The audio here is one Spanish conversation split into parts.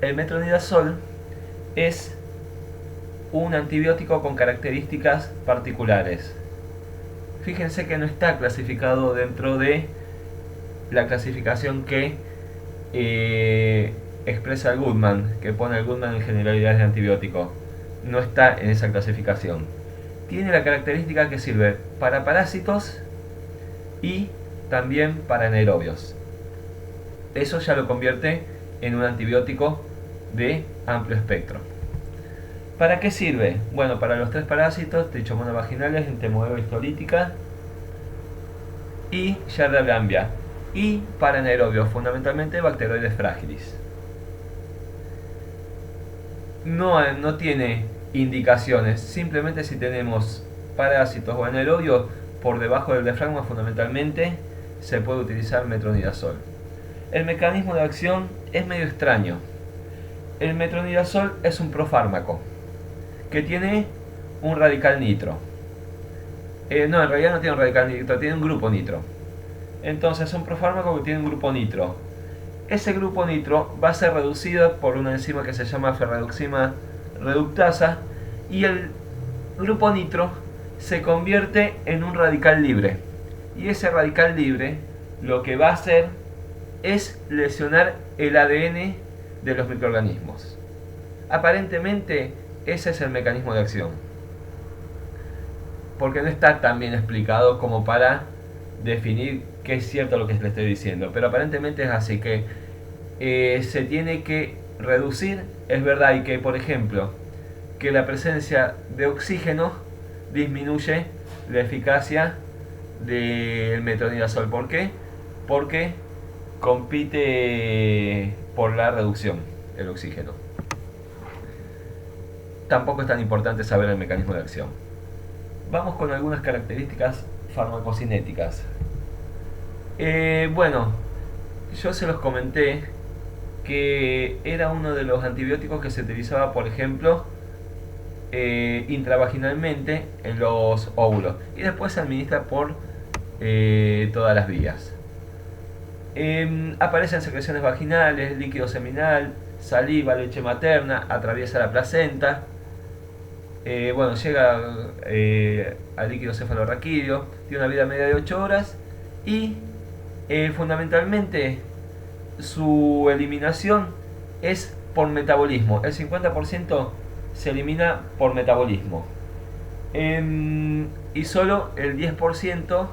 El metronidazol es un antibiótico con características particulares. Fíjense que no está clasificado dentro de la clasificación que expresa el Goodman, que pone el Goodman en generalidades de antibiótico. No está en esa clasificación. Tiene la característica que sirve para parásitos y también para anaerobios. Eso ya lo convierte en un antibiótico de amplio espectro. ¿Para qué sirve? Bueno, para los tres parásitos, trichomonas vaginales, entemoeba histolítica y Yerba gambia. Y para anaerobios, fundamentalmente Bacteroides fragilis. No tiene indicaciones, simplemente si tenemos parásitos o anaerobios por debajo del diafragma, fundamentalmente se puede utilizar metronidazol. El mecanismo de acción es medio extraño. El metronidazol es un profármaco que tiene un radical nitro. No, en realidad no tiene un radical nitro, tiene un grupo nitro. Entonces es un profármaco que tiene un grupo nitro. Ese grupo nitro va a ser reducido por una enzima que se llama ferredoxima reductasa y el grupo nitro se convierte en un radical libre. Y ese radical libre lo que va a hacer es lesionar el ADN de los microorganismos. Aparentemente ese es el mecanismo de acción, porque no está tan bien explicado como para definir qué es cierto lo que le estoy diciendo, pero aparentemente es así, que se tiene que reducir. Es verdad, y que por ejemplo que la presencia de oxígeno disminuye la eficacia del metronidazol. ¿Por qué? Porque compite por la reducción del oxígeno. Tampoco es tan importante saber el mecanismo de acción. Vamos con algunas características farmacocinéticas. Bueno, yo se los comenté que era uno de los antibióticos que se utilizaba, por ejemplo, intravaginalmente en los óvulos y después se administra por todas las vías. Aparecen secreciones vaginales, líquido seminal, saliva, leche materna, atraviesa la placenta. Bueno, llega al líquido cefalorraquídeo, tiene una vida media de 8 horas y fundamentalmente su eliminación es por metabolismo. El 50% se elimina por metabolismo y solo el 10%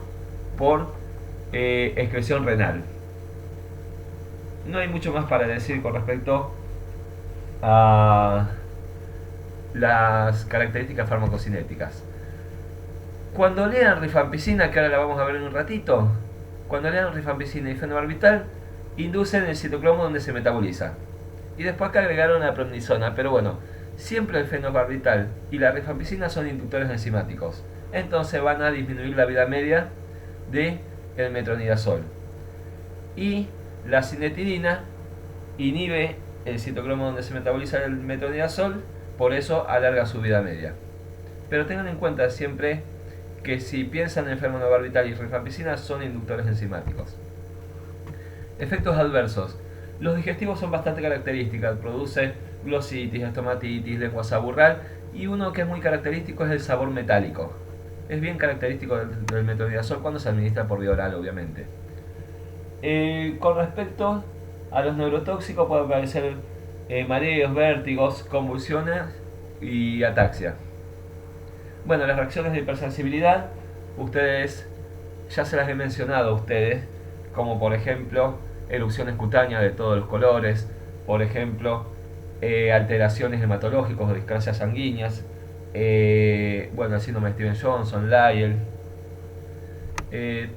por excreción renal. No hay mucho más para decir con respecto a las características farmacocinéticas. Cuando lean rifampicina, que ahora la vamos a ver en un ratito, cuando lean rifampicina y fenobarbital, inducen el citocromo donde se metaboliza. Y después que agregaron la prednisona, pero bueno, siempre el fenobarbital y la rifampicina son inductores enzimáticos. Entonces van a disminuir la vida media del metronidazol. Y la cinetinina inhibe el citocromo donde se metaboliza el metronidazol, por eso alarga su vida media. Pero tengan en cuenta siempre que si piensan en fenobarbital y rifampicina son inductores enzimáticos. Efectos adversos. Los digestivos son bastante característicos, produce glositis, estomatitis, lengua saburral y uno que es muy característico es el sabor metálico. Es bien característico del metronidazol cuando se administra por vía oral, obviamente. Con respecto a los neurotóxicos puede aparecer mareos, vértigos, convulsiones y ataxia. Bueno, las reacciones de hipersensibilidad, ustedes ya se las he mencionado a ustedes, como por ejemplo erupciones cutáneas de todos los colores, por ejemplo alteraciones hematológicas o discrasias sanguíneas, bueno, el síndrome de Steven-Johnson, Lyell,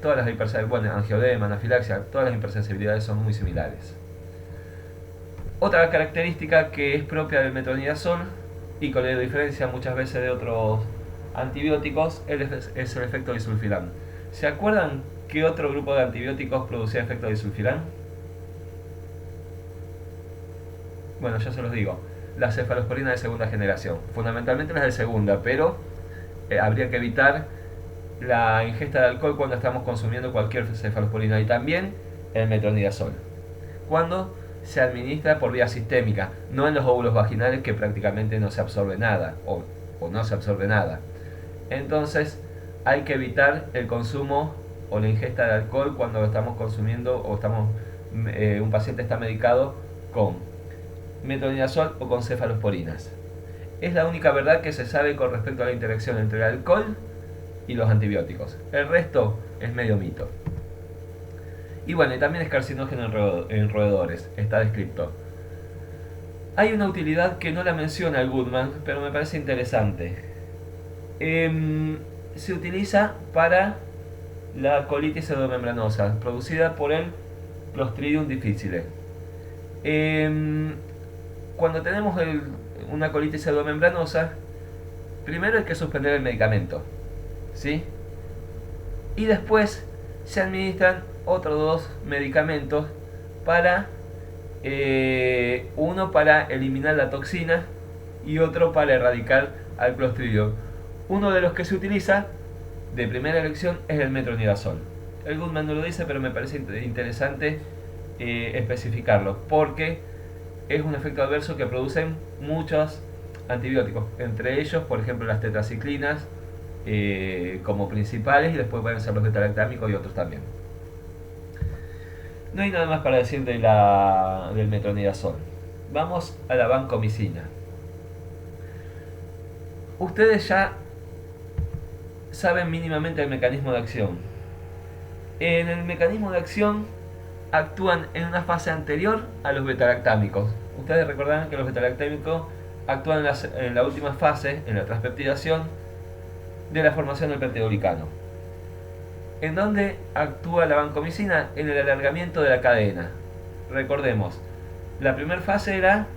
todas las hipersensibilidades, bueno, angioedema, anafilaxia, todas las hipersensibilidades son muy similares. Otra característica que es propia del metronidazol y que le diferencia muchas veces de otros antibióticos es el efecto disulfiram. ¿Se acuerdan qué otro grupo de antibióticos producía efecto disulfiram? Bueno, ya se los digo. Las cefalosporinas de segunda generación. Fundamentalmente las de segunda, pero habría que evitar la ingesta de alcohol cuando estamos consumiendo cualquier cefalosporina, y también el metronidazol. Cuando se administra por vía sistémica, no en los óvulos vaginales, que prácticamente no se absorbe nada o no se absorbe nada. Entonces hay que evitar el consumo o la ingesta de alcohol cuando estamos consumiendo o un paciente está medicado con metronidazol o con cefalosporinas. Es la única verdad que se sabe con respecto a la interacción entre el alcohol y los antibióticos. El resto es medio mito. Y bueno, y también es carcinógeno en roedores, está descrito. Hay una utilidad que no la menciona el Goodman, pero me parece interesante. Se utiliza para la colitis pseudomembranosa, producida por el Clostridium difficile. Cuando tenemos una colitis pseudomembranosa, primero hay que suspender el medicamento, ¿sí? Y después se administran otros 2 medicamentos para uno para eliminar la toxina y otro para erradicar al Clostridium. Uno de los que se utiliza de primera elección es el metronidazol. El Goodman no lo dice, pero me parece interesante especificarlo, porque es un efecto adverso que producen muchos antibióticos, entre ellos, por ejemplo, las tetraciclinas como principales, y después pueden ser los beta-lactámicos y otros también. No hay nada más para decir del metronidazol. Vamos a la vancomicina. Ustedes ya saben mínimamente el mecanismo de acción. En el mecanismo de acción actúan en una fase anterior a los beta-lactámicos. Ustedes recordarán que los beta-lactámicos actúan en la última fase, en la transpeptidación de la formación del peptidoglicano. ¿En dónde actúa la vancomicina? En el alargamiento de la cadena. Recordemos, la primera fase era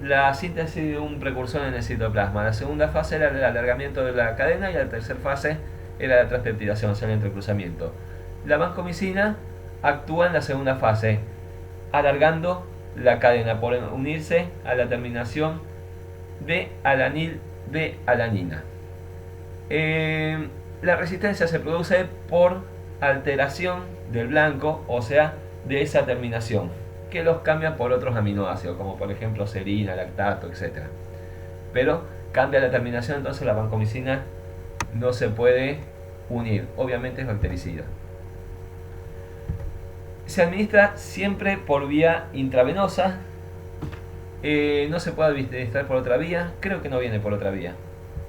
la síntesis de un precursor en el citoplasma, la segunda fase era el alargamiento de la cadena y la tercera fase era la transpeptidación, o sea, el entrecruzamiento. La vancomicina actúa en la segunda fase, alargando la cadena por unirse a la terminación de alanil de alanina. La resistencia se produce por alteración del blanco, o sea, de esa terminación, que los cambia por otros aminoácidos, como por ejemplo serina, lactato, etc. Pero cambia la terminación, entonces la vancomicina no se puede unir. Obviamente es bactericida. Se administra siempre por vía intravenosa. No se puede administrar por otra vía. Creo que no viene por otra vía,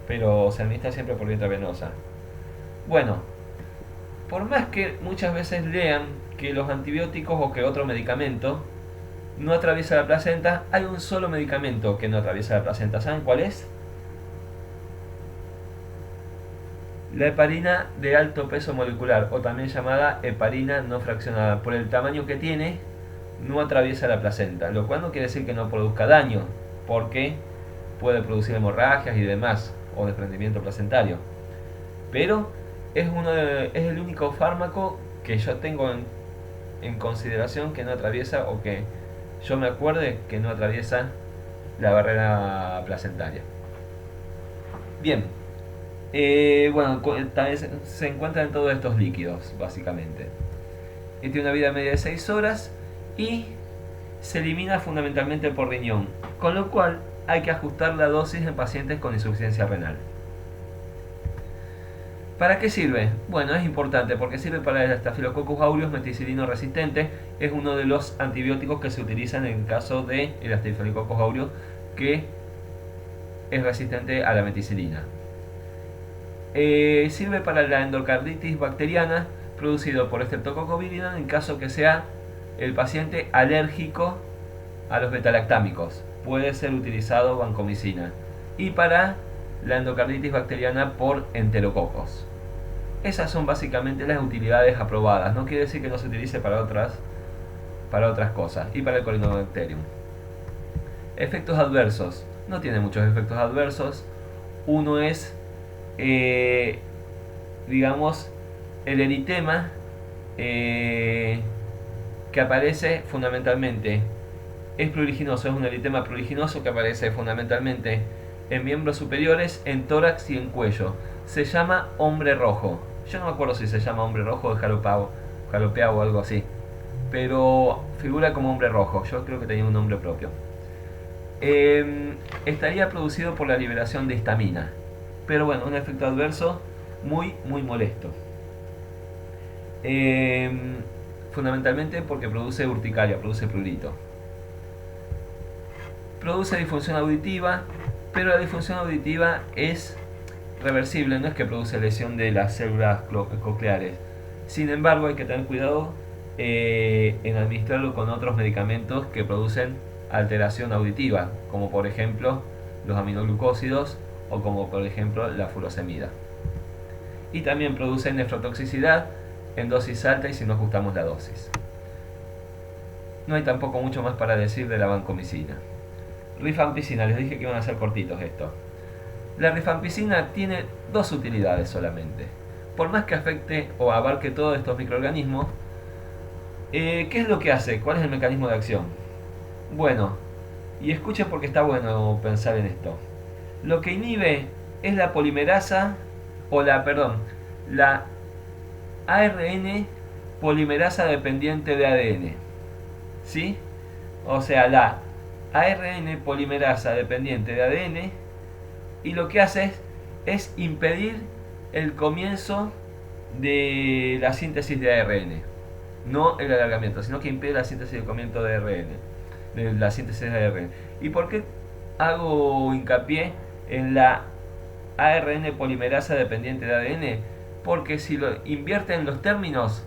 pero se administra siempre por vía intravenosa. Bueno, por más que muchas veces lean que los antibióticos o que otro medicamento no atraviesa la placenta, hay un solo medicamento que no atraviesa la placenta. ¿Saben cuál es? La heparina de alto peso molecular, o también llamada heparina no fraccionada. Por el tamaño que tiene, no atraviesa la placenta, lo cual no quiere decir que no produzca daño, porque puede producir hemorragias y demás, o desprendimiento placentario. Pero es el único fármaco que yo tengo en consideración que no atraviesa, o que yo me acuerde que no atraviesa la barrera placentaria. Bien, bueno, también se encuentran en todos estos líquidos, básicamente. Tiene una vida media de 6 horas y se elimina fundamentalmente por riñón, con lo cual hay que ajustar la dosis en pacientes con insuficiencia renal. ¿Para qué sirve? Bueno, es importante porque sirve para el Staphylococcus aureus meticilino resistente. Es uno de los antibióticos que se utilizan en el caso del Staphylococcus aureus, que es resistente a la meticilina. Sirve para la endocarditis bacteriana producido por Streptococcus viridum en caso que sea el paciente alérgico a los betalactámicos. Puede ser utilizado vancomicina. Y para la endocarditis bacteriana por enterococos. Esas son básicamente las utilidades aprobadas. No quiere decir que no se utilice para otras cosas. Y para el Corynebacterium. Efectos adversos. No tiene muchos efectos adversos. Uno es, digamos, el eritema que aparece fundamentalmente. Es pruriginoso, es un eritema pruriginoso que aparece fundamentalmente en miembros superiores, en tórax y en cuello. Se llama hombre rojo. Yo no me acuerdo si se llama hombre rojo o jalopeado o algo así. pero figura como hombre rojo. Yo creo que tenía un nombre propio. Estaría producido por la liberación de histamina, pero bueno, un efecto adverso muy molesto. Eh, Fundamentalmente porque produce urticaria, produce prurito. Produce disfunción auditiva, pero la disfunción auditiva es reversible, no es que produce lesión de las células cocleares. Sin embargo, hay que tener cuidado en administrarlo con otros medicamentos que producen alteración auditiva, como por ejemplo los aminoglucósidos o como por ejemplo la furosemida. Y también produce nefrotoxicidad en dosis alta y si no ajustamos la dosis. No hay tampoco mucho más para decir de la vancomicina. Rifampicina, les dije que iban a ser cortitos esto. La rifampicina tiene dos utilidades solamente. Por más que afecte o abarque todos estos microorganismos, ¿qué es lo que hace? ¿Cuál es el mecanismo de acción? Bueno, y escuchen porque está bueno pensar en esto. Lo que inhibe es la polimerasa, la ARN polimerasa dependiente de ADN. ¿Sí? O sea, la ARN polimerasa dependiente de ADN, y lo que hace es impedir el comienzo de la síntesis de ARN. No el alargamiento, sino que impide la síntesis del comienzo de ARN. De la síntesis de ARN. ¿Y por qué hago hincapié en la ARN polimerasa dependiente de ADN? Porque si lo invierten los términos,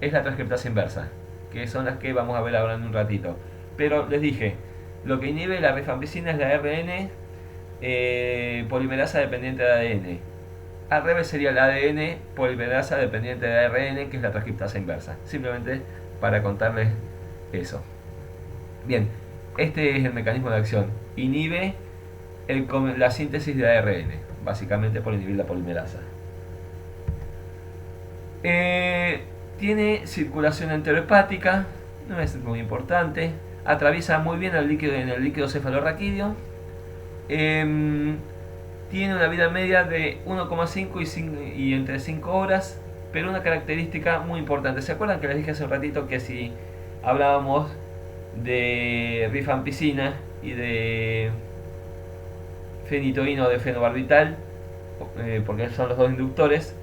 es la transcriptasa inversa, que son las que vamos a ver ahora en un ratito. Pero les dije, lo que inhibe la rifampicina es la ARN polimerasa dependiente de ADN. Al revés sería el ADN polimerasa dependiente de ARN, que es la transcriptasa inversa. Simplemente para contarles eso. Bien, este es el mecanismo de acción. Inhibe la síntesis de ARN, básicamente por inhibir la polimerasa. Tiene circulación enterohepática, no es muy importante. Atraviesa muy bien el líquido en el líquido cefalorraquídeo. Tiene una vida media de 1,5 y entre 5 horas, pero una característica muy importante. ¿Se acuerdan que les dije hace un ratito que si hablábamos de rifampicina y de fenitoína o de fenobarbital, porque son los dos inductores,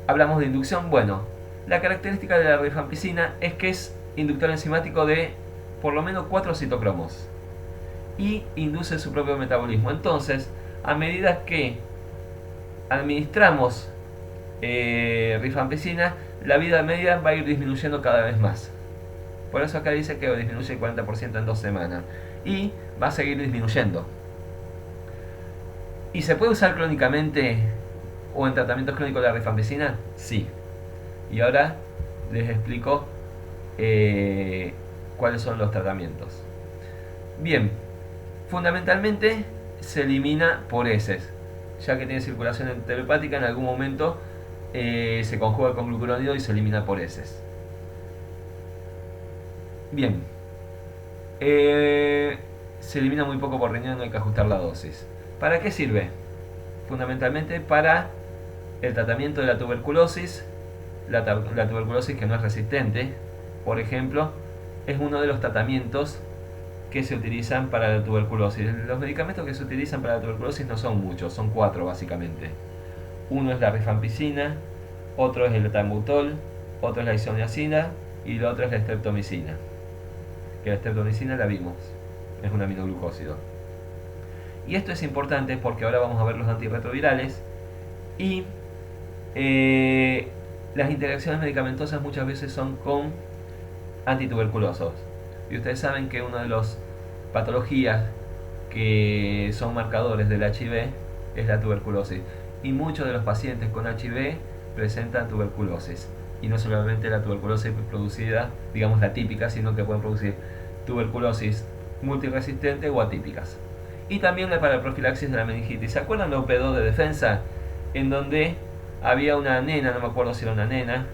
hablamos de inducción? Bueno, la característica de la rifampicina es que es inductor enzimático de por lo menos 4 citocromos y induce su propio metabolismo. Entonces, a medida que administramos rifampicina, la vida media va a ir disminuyendo cada vez más. Por eso acá dice que disminuye el 40% en 2 semanas. Y va a seguir disminuyendo. ¿Y se puede usar clónicamente o en tratamientos clínicos la rifampicina? Sí. Y ahora les explico cuáles son los tratamientos. Bien, fundamentalmente se elimina por heces, ya que tiene circulación enterohepática. En algún momento se conjuga con glucurónido y se elimina por heces. Bien, se elimina muy poco por riñón, no hay que ajustar la dosis. ¿Para qué sirve? Fundamentalmente para el tratamiento de la tuberculosis, la tuberculosis que no es resistente, por ejemplo, es uno de los tratamientos que se utilizan para la tuberculosis. Los medicamentos que se utilizan para la tuberculosis no son muchos, son 4 básicamente. Uno es la rifampicina, otro es el etambutol, otro es la isoniazida y el otro es la streptomicina. Que la streptomicina la vimos, es un aminoglucósido. Y esto es importante porque ahora vamos a ver los antirretrovirales y las interacciones medicamentosas muchas veces son con antituberculosos. Y ustedes saben que una de las patologías que son marcadores del HIV es la tuberculosis. Y muchos de los pacientes con HIV presentan tuberculosis. Y no solamente la tuberculosis producida, digamos la típica, sino que pueden producir tuberculosis multiresistente o atípicas. Y también para la profilaxis de la meningitis. ¿Se acuerdan la OP2 de defensa? En donde había una nena, no me acuerdo si era una nena,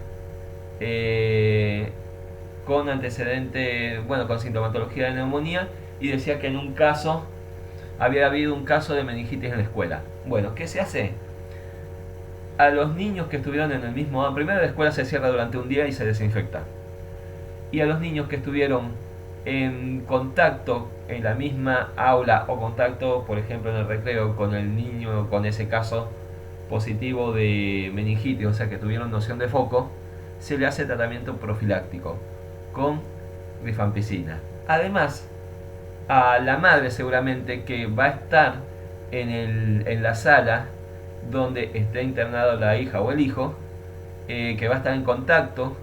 con antecedente, bueno, con sintomatología de neumonía, y decía que en un caso había habido un caso de meningitis en la escuela. Bueno, ¿qué se hace? A los niños que estuvieron en el mismo... Primero la escuela se cierra durante un día y se desinfecta. y a los niños que estuvieron en contacto en la misma aula o contacto, por ejemplo, en el recreo con el niño con ese caso positivo de meningitis, o sea que tuvieron noción de foco, se le hace tratamiento profiláctico con rifampicina. Además, a la madre seguramente que va a estar en la sala donde esté internado la hija o el hijo, que va a estar en contacto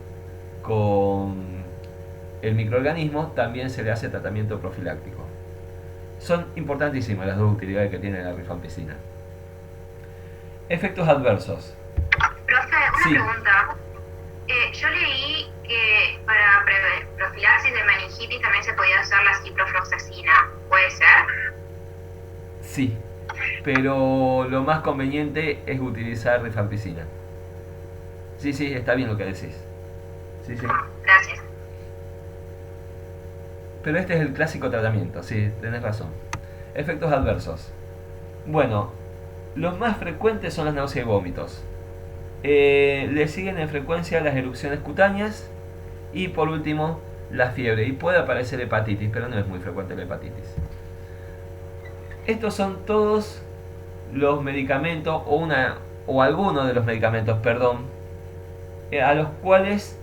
con el microorganismo, también se le hace tratamiento profiláctico. Son importantísimas las dos utilidades que tiene la rifampicina. Efectos adversos. Profe, una pregunta. Yo leí que para profilaxis de meningitis también se podía usar la ciprofloxacina. ¿Puede ser? Sí, pero lo más conveniente es utilizar rifampicina. Sí, sí, está bien lo que decís. Sí, sí. Gracias. Pero este es el clásico tratamiento, sí, tenés razón. Efectos adversos. Bueno, los más frecuentes son las náuseas y vómitos. Le siguen en frecuencia las erupciones cutáneas y por último la fiebre. Y puede aparecer hepatitis, pero no es muy frecuente la hepatitis. Estos son todos los medicamentos o algunos de los medicamentos, perdón, a los cuales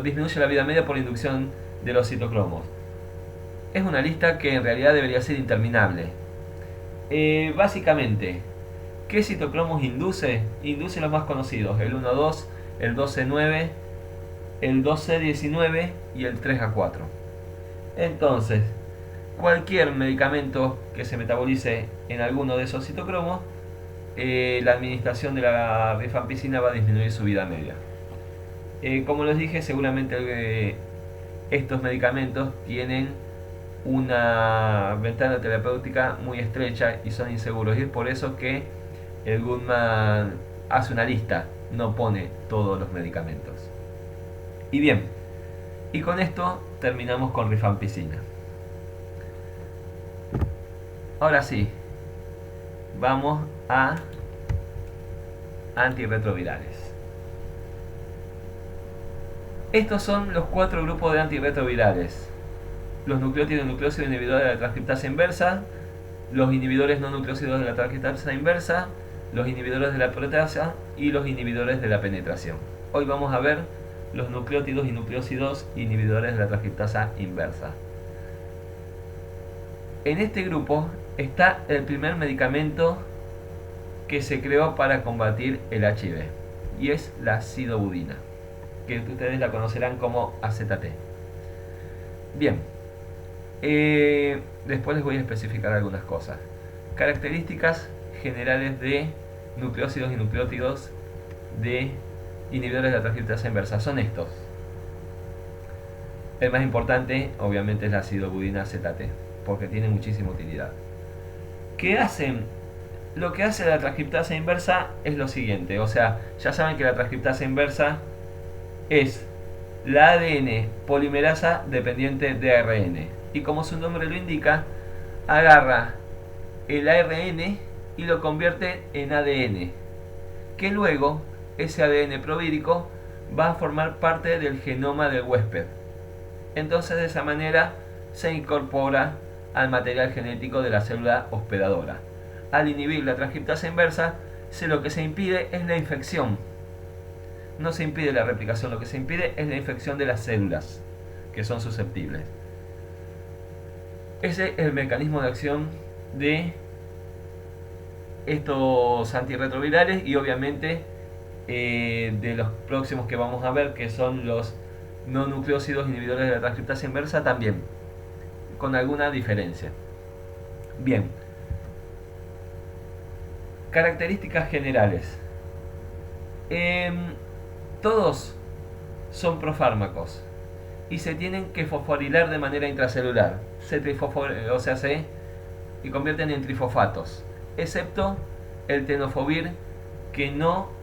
disminuye la vida media por inducción de los citocromos. Es una lista que en realidad debería ser interminable. Básicamente, ¿qué citocromos induce? Induce los más conocidos, el 1,2, el 12,9, el 12,19 y el 3,4. Entonces, cualquier medicamento que se metabolice en alguno de esos citocromos, la administración de la rifampicina va a disminuir su vida media. Como les dije, seguramente estos medicamentos tienen una ventana terapéutica muy estrecha y son inseguros, y es por eso que el Goodman hace una lista, no pone todos los medicamentos. Y bien, y con esto terminamos con rifampicina. Ahora sí, vamos a antirretrovirales. Estos son los 4 grupos de antirretrovirales: los nucleótidos y nucleósidos inhibidores de la transcriptasa inversa, los inhibidores no nucleósidos de la transcriptasa inversa, los inhibidores de la proteasa y los inhibidores de la penetración. Hoy vamos a ver los nucleótidos y nucleósidos inhibidores de la transcriptasa inversa. En este grupo está el primer medicamento que se creó para combatir el HIV, y es la sidobudina, que ustedes la conocerán como AZT. Bien, después les voy a especificar algunas cosas. Características generales de nucleósidos y nucleótidos de inhibidores de la transcriptasa inversa son estos. El más importante, obviamente, es la sidobudina AZT, porque tiene muchísima utilidad. ¿Qué hacen? Lo que hace la transcriptasa inversa es lo siguiente, o sea, ya saben que la transcriptasa inversa es la ADN polimerasa dependiente de ARN, y como su nombre lo indica, agarra el ARN y lo convierte en ADN, que luego ese ADN provírico va a formar parte del genoma del huésped. Entonces, de esa manera se incorpora al material genético de la célula hospedadora. Al inhibir la transcriptasa inversa, lo que se impide es la infección. No se impide la replicación, lo que se impide es la infección de las células que son susceptibles. Ese es el mecanismo de acción de estos antirretrovirales, y obviamente de los próximos que vamos a ver, que son los no nucleósidos inhibidores de la transcriptasa inversa, también, con alguna diferencia. Bien, características generales. Todos son profármacos y se tienen que fosforilar de manera intracelular. Se convierten en trifosfatos, excepto el tenofovir, que no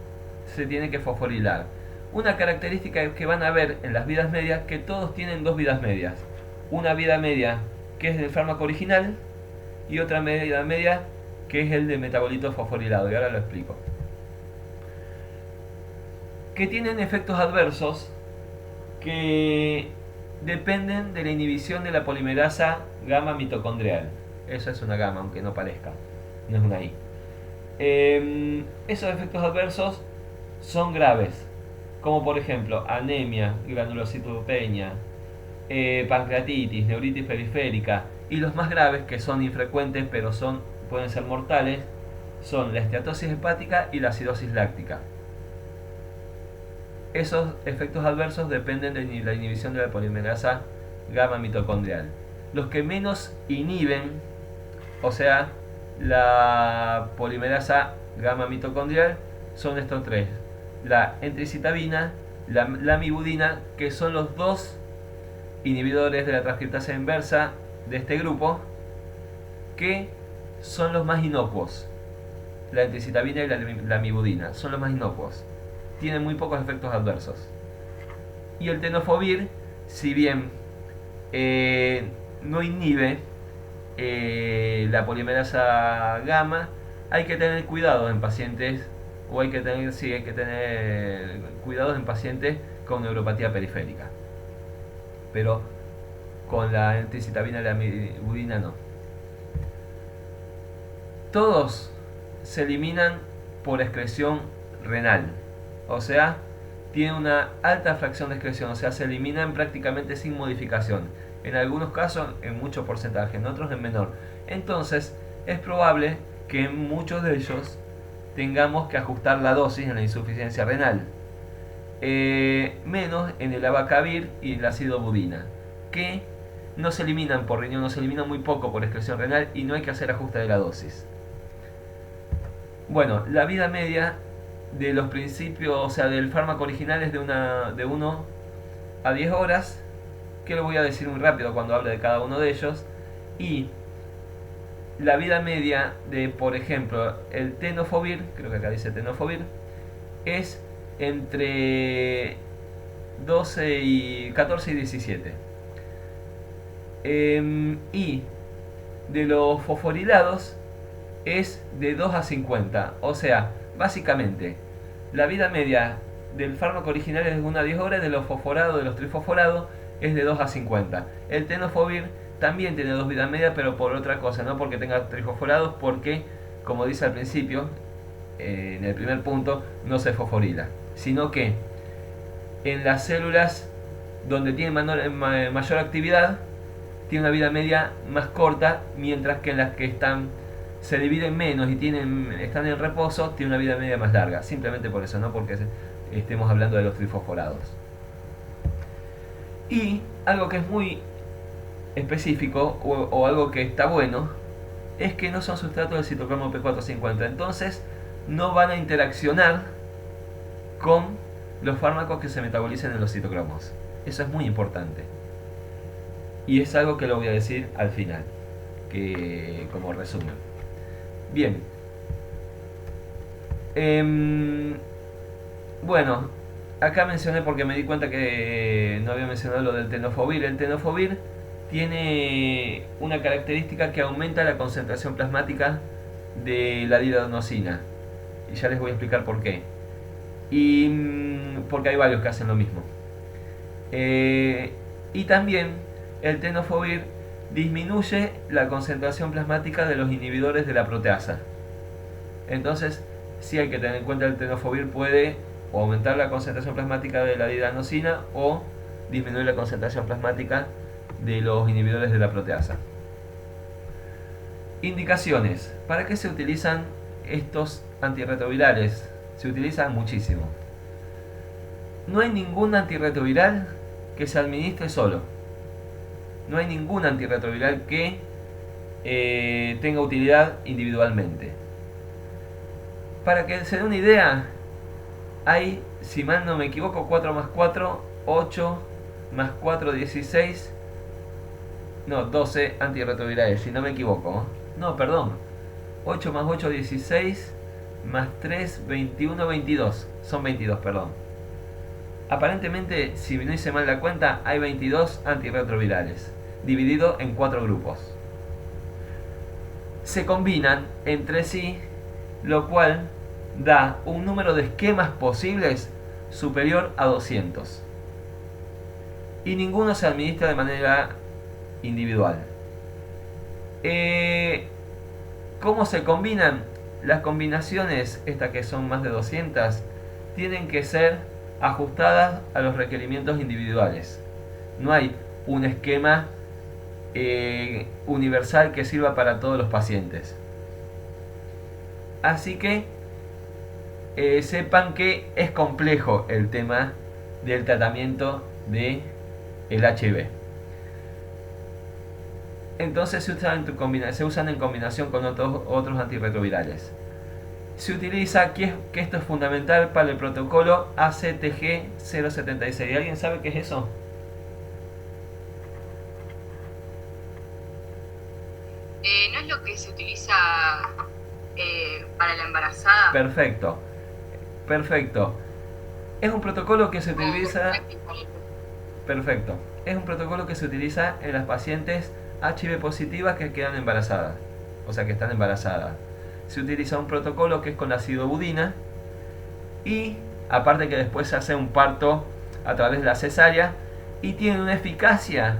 se tiene que fosforilar. Una característica que van a ver en las vidas medias, que todos tienen dos vidas medias. Una vida media que es del fármaco original y otra vida media que es el de metabolito fosforilado, y ahora lo explico. Que tienen efectos adversos que dependen de la inhibición de la polimerasa gamma mitocondrial. Eso es una gamma, aunque no parezca, no es una I. Esos efectos adversos son graves, como por ejemplo anemia, granulocitopenia, pancreatitis, neuritis periférica, y los más graves, que son infrecuentes pero pueden ser mortales, son la esteatosis hepática y la acidosis láctica. Esos efectos adversos dependen de la inhibición de la polimerasa gamma mitocondrial. Los que menos inhiben, o sea, la polimerasa gamma mitocondrial, son estos tres: la entricitabina, la lamivudina, que son los dos inhibidores de la transcriptasa inversa de este grupo, que son los más inocuos. La entricitabina y la lamivudina son los más inocuos, tienen muy pocos efectos adversos. Y el tenofovir, si bien no inhibe la polimerasa gamma, hay que tener cuidado en pacientes, o hay que tener cuidados en pacientes con neuropatía periférica. Pero con la entricitabina y la lamivudina no. Todos se eliminan por excreción renal, o sea, tienen una alta fracción de excreción, o sea, se eliminan prácticamente sin modificación. En algunos casos en mucho porcentaje, en otros en menor. Entonces es probable que en muchos de ellos tengamos que ajustar la dosis en la insuficiencia renal. Menos en el abacavir y el ácido budina, que no se eliminan por riñón, no se eliminan muy poco por excreción renal y no hay que hacer ajuste de la dosis. Bueno, la vida media de los principios, o sea, del fármaco original es de 1 a 10 horas, que lo voy a decir muy rápido cuando hable de cada uno de ellos. Y la vida media de, por ejemplo, el tenofovir, creo que acá dice tenofovir, es entre 14 y 17. Y de los fosforilados es de 2 a 50. O sea, básicamente, la vida media del fármaco original es de 1 a 10 horas, de los fosforados, de los trifosforados, es de 2 a 50. El tenofovir también tiene 2 vidas medias, pero por otra cosa, no porque tenga trifosforados, porque, como dice al principio, en el primer punto, no se fosforila, sino que en las células donde tiene mayor actividad, tiene una vida media más corta, mientras que en las que se dividen menos y están en reposo, tiene una vida media más larga. Simplemente por eso, no porque estemos hablando de los trifosforados. Y algo que es muy específico, o algo que está bueno, es que no son sustratos del citocromo P450. Entonces no van a interaccionar con los fármacos que se metabolicen en los citocromos. Eso es muy importante. Y es algo que lo voy a decir al final, que como resumen. Bien. Bueno, acá mencioné porque me di cuenta que no había mencionado lo del tenofovir. El tenofovir tiene una característica que aumenta la concentración plasmática de la diadenosina. Y ya les voy a explicar por qué. Y porque hay varios que hacen lo mismo. Y también el tenofovir disminuye la concentración plasmática de los inhibidores de la proteasa. Entonces, sí hay que tener en cuenta, el tenofovir puede o aumentar la concentración plasmática de la diadenosina o disminuir la concentración plasmática de los inhibidores de la proteasa. Indicaciones. ¿Para qué se utilizan estos antirretrovirales? Se utilizan muchísimo. No hay ningún antirretroviral que se administre solo. No hay ningún antirretroviral que tenga utilidad individualmente. Para que se dé una idea, hay, si mal no me equivoco, 4 más 4, 8 más 4, 16, no, 12 antirretrovirales, si no me equivoco. No, perdón, 8 más 8, 16, más 3, 21, 22, son 22, perdón. Aparentemente, si no hice mal la cuenta, hay 22 antirretrovirales, dividido en 4 grupos. Se combinan entre sí, lo cual da un número de esquemas posibles superior a 200. y ninguno se administra de manera individual. ¿Cómo se combinan? Las combinaciones, estas que son más de 200, tienen que ser ajustadas a los requerimientos individuales. No hay un esquema universal que sirva para todos los pacientes. Así que sepan que es complejo el tema del tratamiento de el HIV. Entonces se usan en combinación con otros antirretrovirales. Se utiliza, que esto es fundamental para el protocolo ACTG 076. ¿Alguien sabe qué es eso? ¿No es lo que se utiliza para la embarazada? Perfecto. Perfecto. Es un protocolo que se utiliza. Perfecto. Es un protocolo que se utiliza en las pacientes HIV positivas que quedan embarazadas. O sea, que están embarazadas. Se utiliza un protocolo que es con acidobudina. Y aparte que después se hace un parto a través de la cesárea. Y tiene una eficacia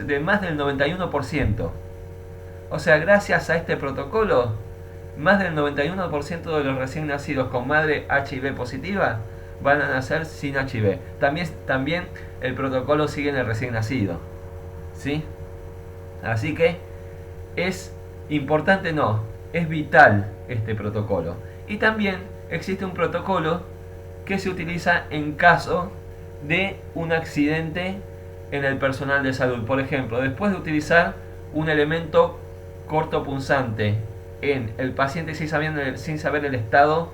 de más del 91%. O sea, gracias a este protocolo, más del 91% de los recién nacidos con madre HIV positiva van a nacer sin HIV. También el protocolo sigue en el recién nacido. ¿Sí? Así que es importante, es vital este protocolo. Y también existe un protocolo que se utiliza en caso de un accidente en el personal de salud. Por ejemplo, después de utilizar un elemento cortopunzante en el paciente sin saber el estado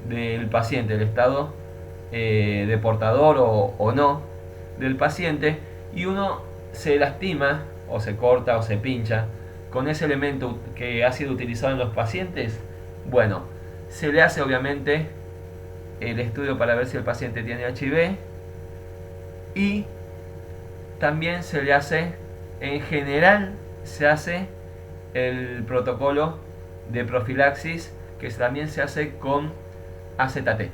del paciente, el estado de portador o no del paciente, y uno se lastima o se corta o se pincha con ese elemento que ha sido utilizado en los pacientes, bueno, se le hace obviamente el estudio para ver si el paciente tiene HIV, y también se le hace, en general se hace el protocolo de profilaxis, que también se hace con AZT.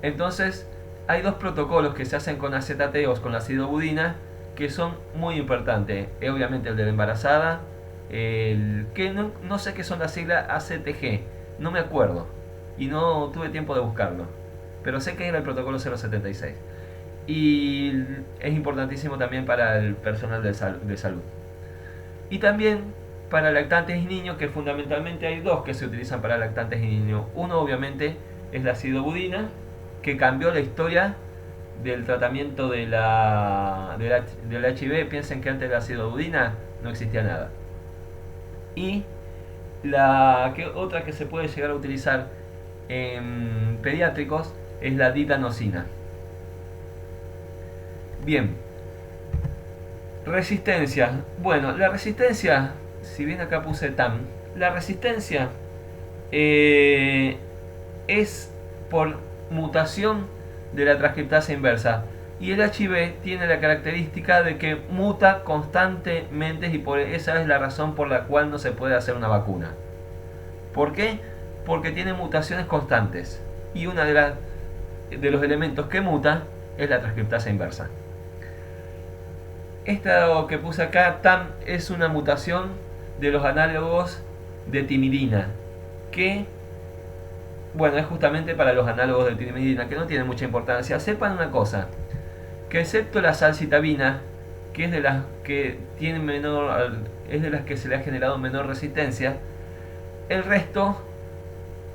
Entonces hay dos protocolos que se hacen con AZT o con acidobudina que son muy importantes. Obviamente el de la embarazada, que no sé qué son las siglas ACTG, no me acuerdo y no tuve tiempo de buscarlo, pero sé que era el protocolo 076. Y es importantísimo también para el personal de salud. Y también para lactantes y niños, que fundamentalmente hay dos que se utilizan para lactantes y niños. Uno obviamente es la acidobudina, que cambió la historia del tratamiento del HIV. Piensen que antes de la acidobudina no existía nada. Y otra que se puede llegar a utilizar en pediátricos es la didanosina. Bien. Resistencia. Bueno, la resistencia, si bien acá puse TAM, la resistencia es por mutación de la transcriptasa inversa. Y el HIV tiene la característica de que muta constantemente, y esa es la razón por la cual no se puede hacer una vacuna. ¿Por qué? Porque tiene mutaciones constantes. Y uno de los elementos que muta es la transcriptasa inversa. Esta que puse acá, TAM, es una mutación de los análogos de timidina, que, bueno, es justamente para los análogos de timidina, que no tiene mucha importancia. Sepan una cosa, que excepto la salcitabina, que es de las que tienen es de las que se le ha generado menor resistencia, el resto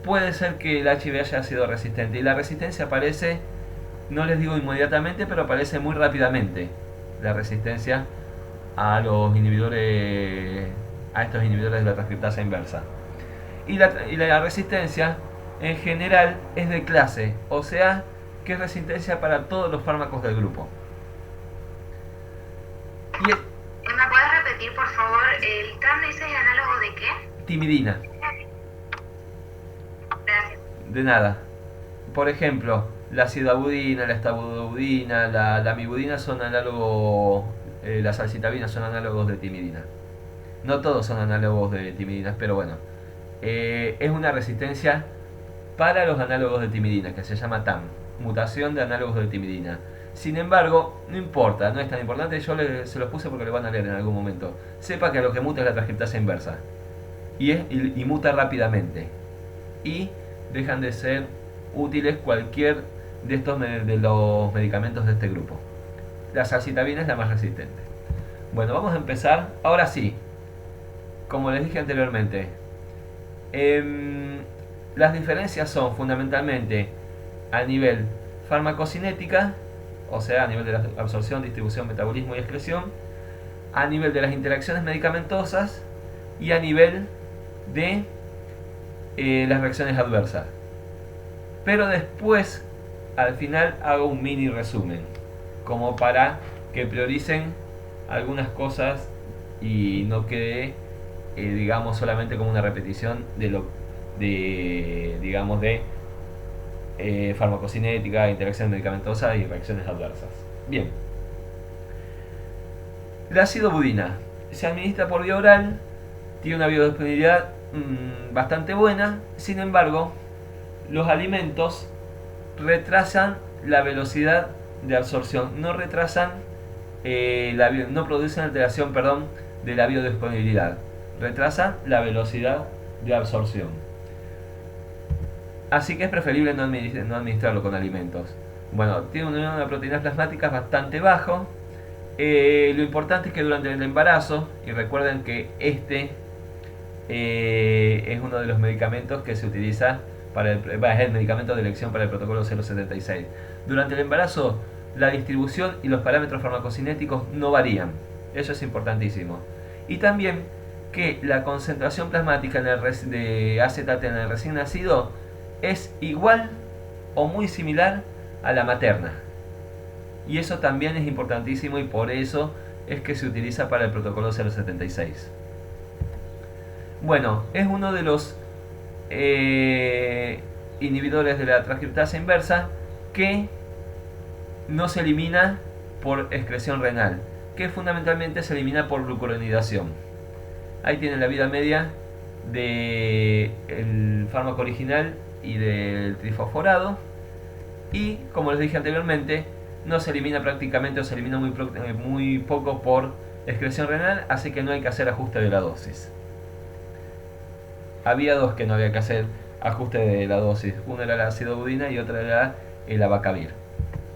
puede ser que el HIV haya sido resistente. Y la resistencia aparece, no les digo inmediatamente, pero aparece muy rápidamente. La resistencia a estos inhibidores de la transcriptasa inversa. Y la resistencia en general es de clase, o sea que es resistencia para todos los fármacos del grupo. ¿Me puedes repetir, por favor, el TAM ese es análogo de qué? Timidina. Gracias. De nada. Por ejemplo, la acidobudina, la estabudina, la amibudina son análogos, la salcitabina son análogos de timidina. No todos son análogos de timidina, pero bueno. Es una resistencia para los análogos de timidina, que se llama TAM, mutación de análogos de timidina. Sin embargo, no importa, no es tan importante, se los puse porque lo van a leer en algún momento. Sepa que lo que muta es la transcriptasa inversa y muta rápidamente. Y dejan de ser útiles cualquier de los medicamentos de este grupo. La salcitabina es la más resistente. Bueno, vamos a empezar. Ahora sí, como les dije anteriormente, las diferencias son fundamentalmente a nivel farmacocinética, o sea, a nivel de la absorción, distribución, metabolismo y excreción, a nivel de las interacciones medicamentosas y a nivel de las reacciones adversas. Pero después, al final, hago un mini resumen, como para que prioricen algunas cosas y no quede, digamos, solamente como una repetición de farmacocinética, interacción medicamentosa y reacciones adversas. Bien. El ácido budina se administra por vía oral, tiene una biodisponibilidad bastante buena. Sin embargo, los alimentos retrasan la velocidad de absorción, no producen alteración, de la biodisponibilidad, retrasan la velocidad de absorción. Así que es preferible no administrarlo con alimentos. Bueno, tiene un nivel de proteínas plasmáticas bastante bajo. Lo importante es que durante el embarazo, y recuerden que este es uno de los medicamentos que se utiliza es el medicamento de elección para el protocolo 076. Durante el embarazo, la distribución y los parámetros farmacocinéticos no varían. Eso es importantísimo. Y también que la concentración plasmática de AZT en el recién nacido es igual o muy similar a la materna. Y eso también es importantísimo y por eso es que se utiliza para el protocolo 076. Bueno, es uno de los inhibidores de la transcriptasa inversa que no se elimina por excreción renal, que fundamentalmente se elimina por glucuronidación. Ahí tienen la vida media del fármaco original y del trifosforado, y como les dije anteriormente, no se elimina prácticamente, o se elimina muy poco por excreción renal, así que no hay que hacer ajuste de la dosis. Había dos que no había que hacer ajuste de la dosis, uno era la ácido budina y otra era el abacavir.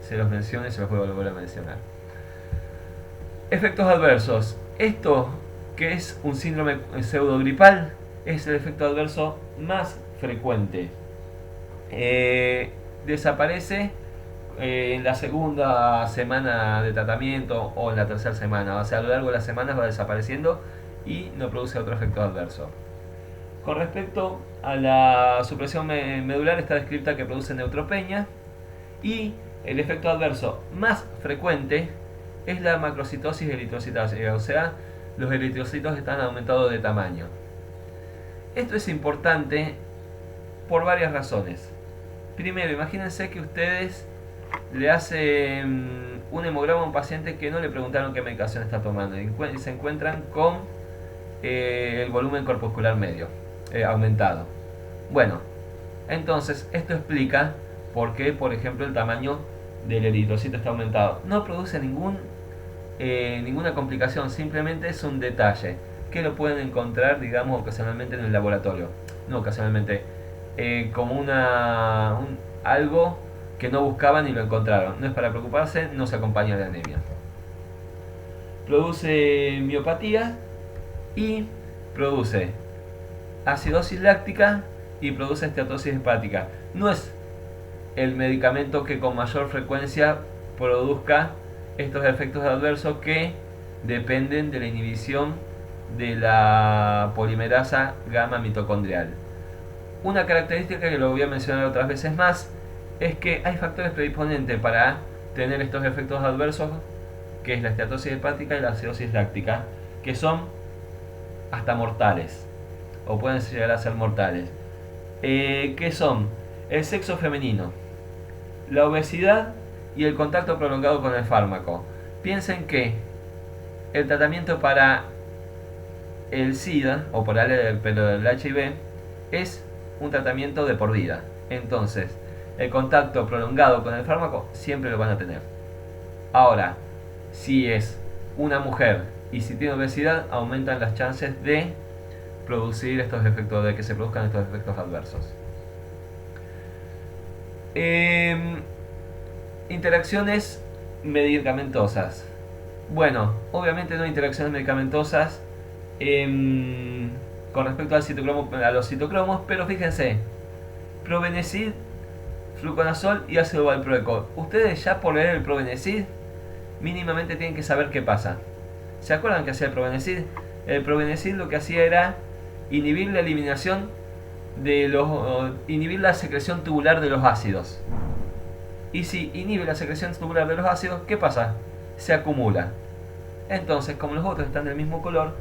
Se los menciono y se los voy a volver a mencionar. Efectos adversos. Esto, que es un síndrome pseudogripal, es el efecto adverso más frecuente. Desaparece en la segunda semana de tratamiento o en la tercera semana. O sea, a lo largo de las semanas va desapareciendo y no produce otro efecto adverso. Con respecto a la supresión medular, está descrita que produce neutropenia, y el efecto adverso más frecuente es la macrocitosis eritrocitasia, o sea, los eritrocitos están aumentados de tamaño. Esto es importante por varias razones. Primero, imagínense que ustedes le hacen un hemograma a un paciente que no le preguntaron qué medicación está tomando y se encuentran con el volumen corpuscular medio aumentado. Bueno, entonces esto explica por qué, por ejemplo, el tamaño del eritrocito está aumentado. No produce ninguna complicación, simplemente es un detalle que lo pueden encontrar, digamos, ocasionalmente en el laboratorio. No ocasionalmente, como algo que no buscaban y lo encontraron. No es para preocuparse, no se acompaña de anemia. Produce miopatía y produce acidosis láctica y produce esteatosis hepática. No es el medicamento que con mayor frecuencia produzca estos efectos adversos que dependen de la inhibición de la polimerasa gamma mitocondrial. Una característica que lo voy a mencionar otras veces más es que hay factores predisponentes para tener estos efectos adversos, que es la esteatosis hepática y la acidosis láctica, que son hasta mortales o pueden llegar a ser mortales, que son el sexo femenino, la obesidad y el contacto prolongado con el fármaco. Piensen que el tratamiento para el SIDA o para el HIV es un tratamiento de por vida. Entonces, el contacto prolongado con el fármaco siempre lo van a tener. Ahora, si es una mujer y si tiene obesidad, aumentan las chances de producir estos efectos, de que se produzcan estos efectos adversos. Interacciones medicamentosas. Bueno, obviamente no hay interacciones medicamentosas con respecto a los citocromos, pero fíjense, probenecid, fluconazol y ácido valproico. Ustedes ya por leer el probenecid mínimamente tienen que saber qué pasa. ¿Se acuerdan que hacía el probenecid? El probenecid lo que hacía era inhibir la eliminación inhibir la secreción tubular de los ácidos. Y si inhibe la secreción tubular de los ácidos, ¿qué pasa? Se acumula. Entonces, como los otros están del mismo color,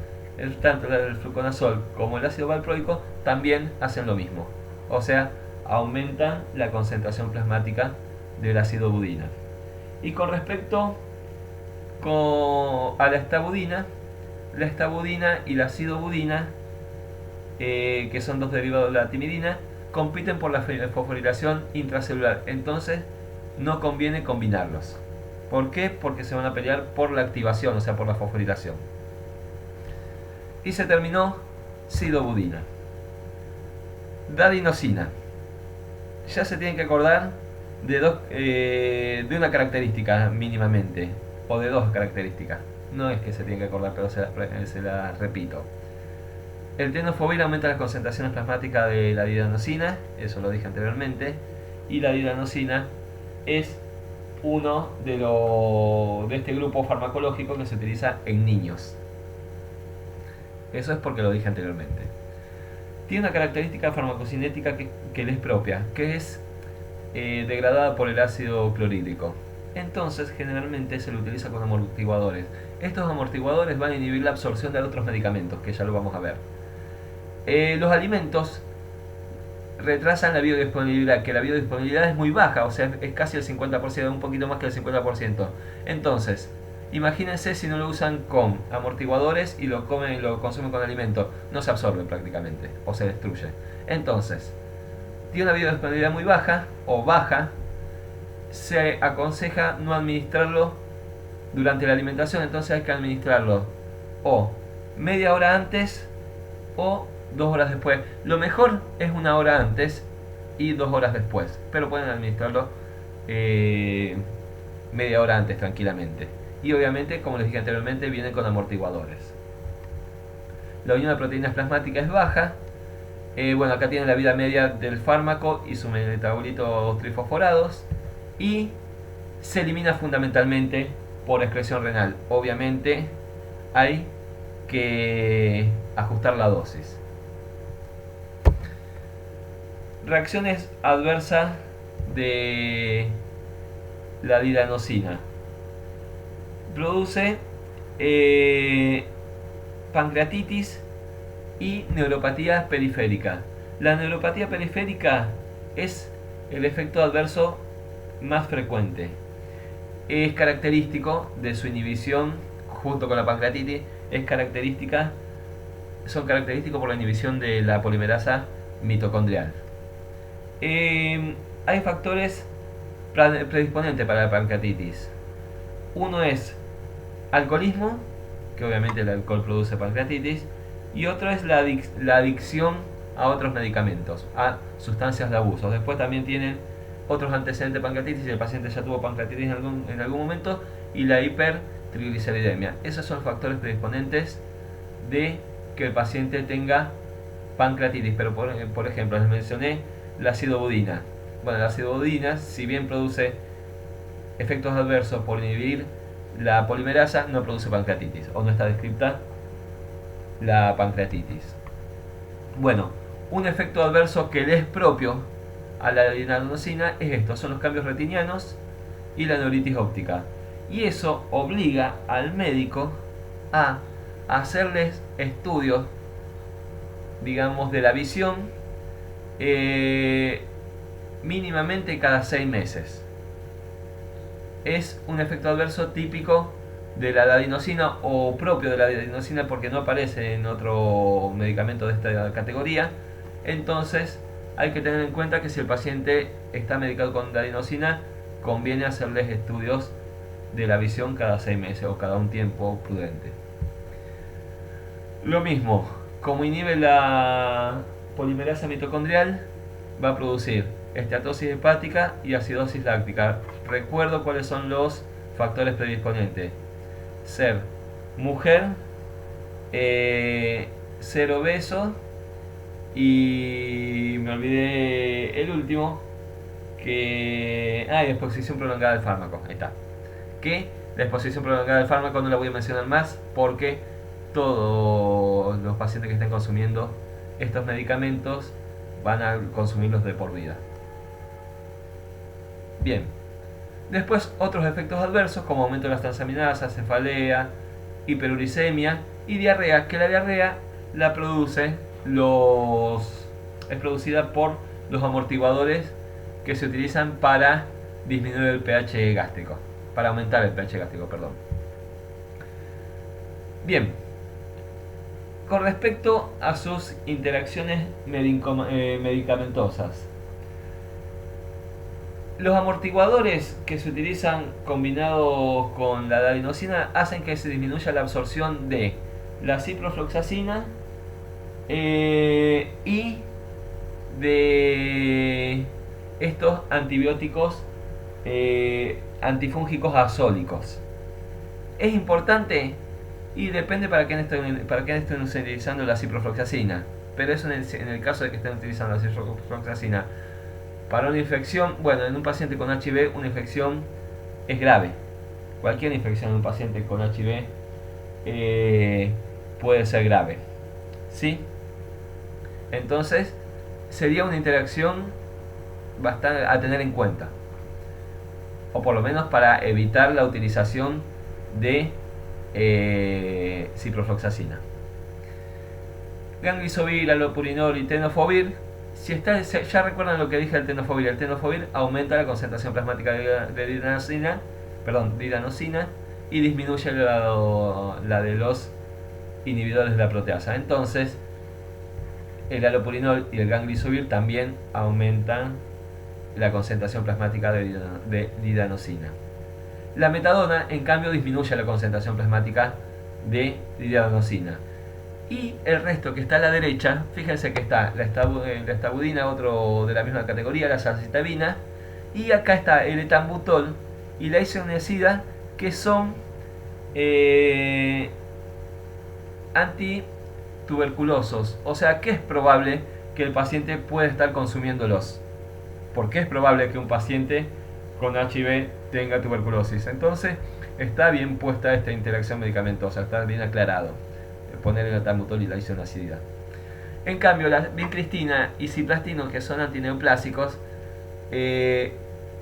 tanto el fluconazol como el ácido valproico también hacen lo mismo. O sea, aumentan la concentración plasmática del ácido budina. Y con respecto a la estabudina y la acidobudina, que son dos derivados de la timidina, compiten por la fosforilación intracelular. Entonces, no conviene combinarlos. ¿Por qué? Porque se van a pelear por la activación, o sea, por la fosforilación. Y se terminó sidobudina. Dadinosina. Ya se tienen que acordar de una característica mínimamente, o de dos características. No es que se tienen que acordar, pero se las repito. El tenofovir aumenta las concentraciones plasmáticas de la didanosina, eso lo dije anteriormente, y la didanosina es uno de este grupo farmacológico que se utiliza en niños. Eso es porque lo dije anteriormente. Tiene una característica farmacocinética que le es propia, que es degradada por el ácido clorhídrico. Entonces, generalmente se lo utiliza con amortiguadores. Estos amortiguadores van a inhibir la absorción de otros medicamentos, que ya lo vamos a ver. Los alimentos retrasan la biodisponibilidad, que la biodisponibilidad es muy baja, o sea, es casi el 50%, un poquito más que el 50%. Entonces, imagínense si no lo usan con amortiguadores y lo consumen con alimento, no se absorbe prácticamente, o se destruye. Entonces, tiene una biodisponibilidad muy baja, o baja, se aconseja no administrarlo durante la alimentación, entonces hay que administrarlo o media hora antes o 2 horas después. Lo mejor es 1 hora antes y 2 horas después, pero pueden administrarlo media hora antes tranquilamente. Y obviamente, como les dije anteriormente, vienen con amortiguadores. La unión de proteínas plasmáticas es baja. Bueno, acá tienen la vida media del fármaco y sus metabolitos trifosforados. Y se elimina fundamentalmente por excreción renal. Obviamente hay que ajustar la dosis. Reacciones adversas de la didanosina. Produce pancreatitis y neuropatía periférica. La neuropatía periférica es el efecto adverso más frecuente. Es característico de su inhibición junto con la pancreatitis, son característicos por la inhibición de la polimerasa mitocondrial. Hay factores predisponentes para la pancreatitis. Uno es alcoholismo, que obviamente el alcohol produce pancreatitis, y otro es la adicción a otros medicamentos, a sustancias de abuso. Después también tienen otros antecedentes de pancreatitis, si el paciente ya tuvo pancreatitis en algún momento, y la hipertrigliceridemia. Esos son factores predisponentes de que el paciente tenga pancreatitis. Pero por ejemplo, les mencioné la acidobudina. Bueno, la acidobudina, si bien produce efectos adversos por inhibir la polimerasa, no produce pancreatitis, o no está descrita la pancreatitis. Bueno, un efecto adverso que le es propio a la didanosina es esto, son los cambios retinianos y la neuritis óptica. Y eso obliga al médico a hacerles estudios, digamos, de la visión mínimamente cada 6 meses. Es un efecto adverso típico de la dadinosina o propio de la dadinosina porque no aparece en otro medicamento de esta categoría. Entonces hay que tener en cuenta que si el paciente está medicado con dadinosina, conviene hacerles estudios de la visión cada 6 meses o cada un tiempo prudente. Lo mismo, como inhibe la polimerasa mitocondrial, va a producir esteatosis hepática y acidosis láctica. Recuerdo cuáles son los factores predisponentes: ser mujer, ser obeso y me olvidé el último, que exposición prolongada al fármaco. Ahí está. Que la exposición prolongada al fármaco no la voy a mencionar más porque todos los pacientes que estén consumiendo estos medicamentos van a consumirlos de por vida. Bien, después otros efectos adversos como aumento de las transaminasas, cefalea, hiperuricemia y diarrea, que la diarrea la es producida por los amortiguadores que se utilizan para disminuir el pH gástrico, para aumentar el pH gástrico, perdón. Bien, con respecto a sus interacciones medicamentosas, los amortiguadores que se utilizan combinados con la adenosina hacen que se disminuya la absorción de la ciprofloxacina y de estos antibióticos antifúngicos azólicos. Es importante y depende para quién estén utilizando la ciprofloxacina, pero eso en el caso de que estén utilizando la ciprofloxacina para una infección. Bueno, en un paciente con HIV una infección es grave. Cualquier infección en un paciente con HIV puede ser grave, ¿sí? Entonces sería una interacción bastante a tener en cuenta, o por lo menos para evitar la utilización de ciprofloxacina. Ganglisobir, alopurinol y tenofovir. Ya recuerdan lo que dije del tenofovir. El tenofovir aumenta la concentración plasmática de didanosina y disminuye la de los inhibidores de la proteasa. Entonces, el alopurinol y el ganglisobir también aumentan la concentración plasmática de didanosina. La metadona, en cambio, disminuye la concentración plasmática de didanosina. Y el resto que está a la derecha, fíjense que está la estabudina, otro de la misma categoría, la salcitabina, y acá está el etambutol y la isoniazida, que son antituberculosos. O sea que es probable que el paciente pueda estar consumiéndolos. Porque es probable que un paciente con HIV tenga tuberculosis. Entonces está bien puesta esta interacción medicamentosa, está bien aclarado poner el etambutol y la isoniazida. En cambio, la vincristina y ciplastino, que son antineoplásicos,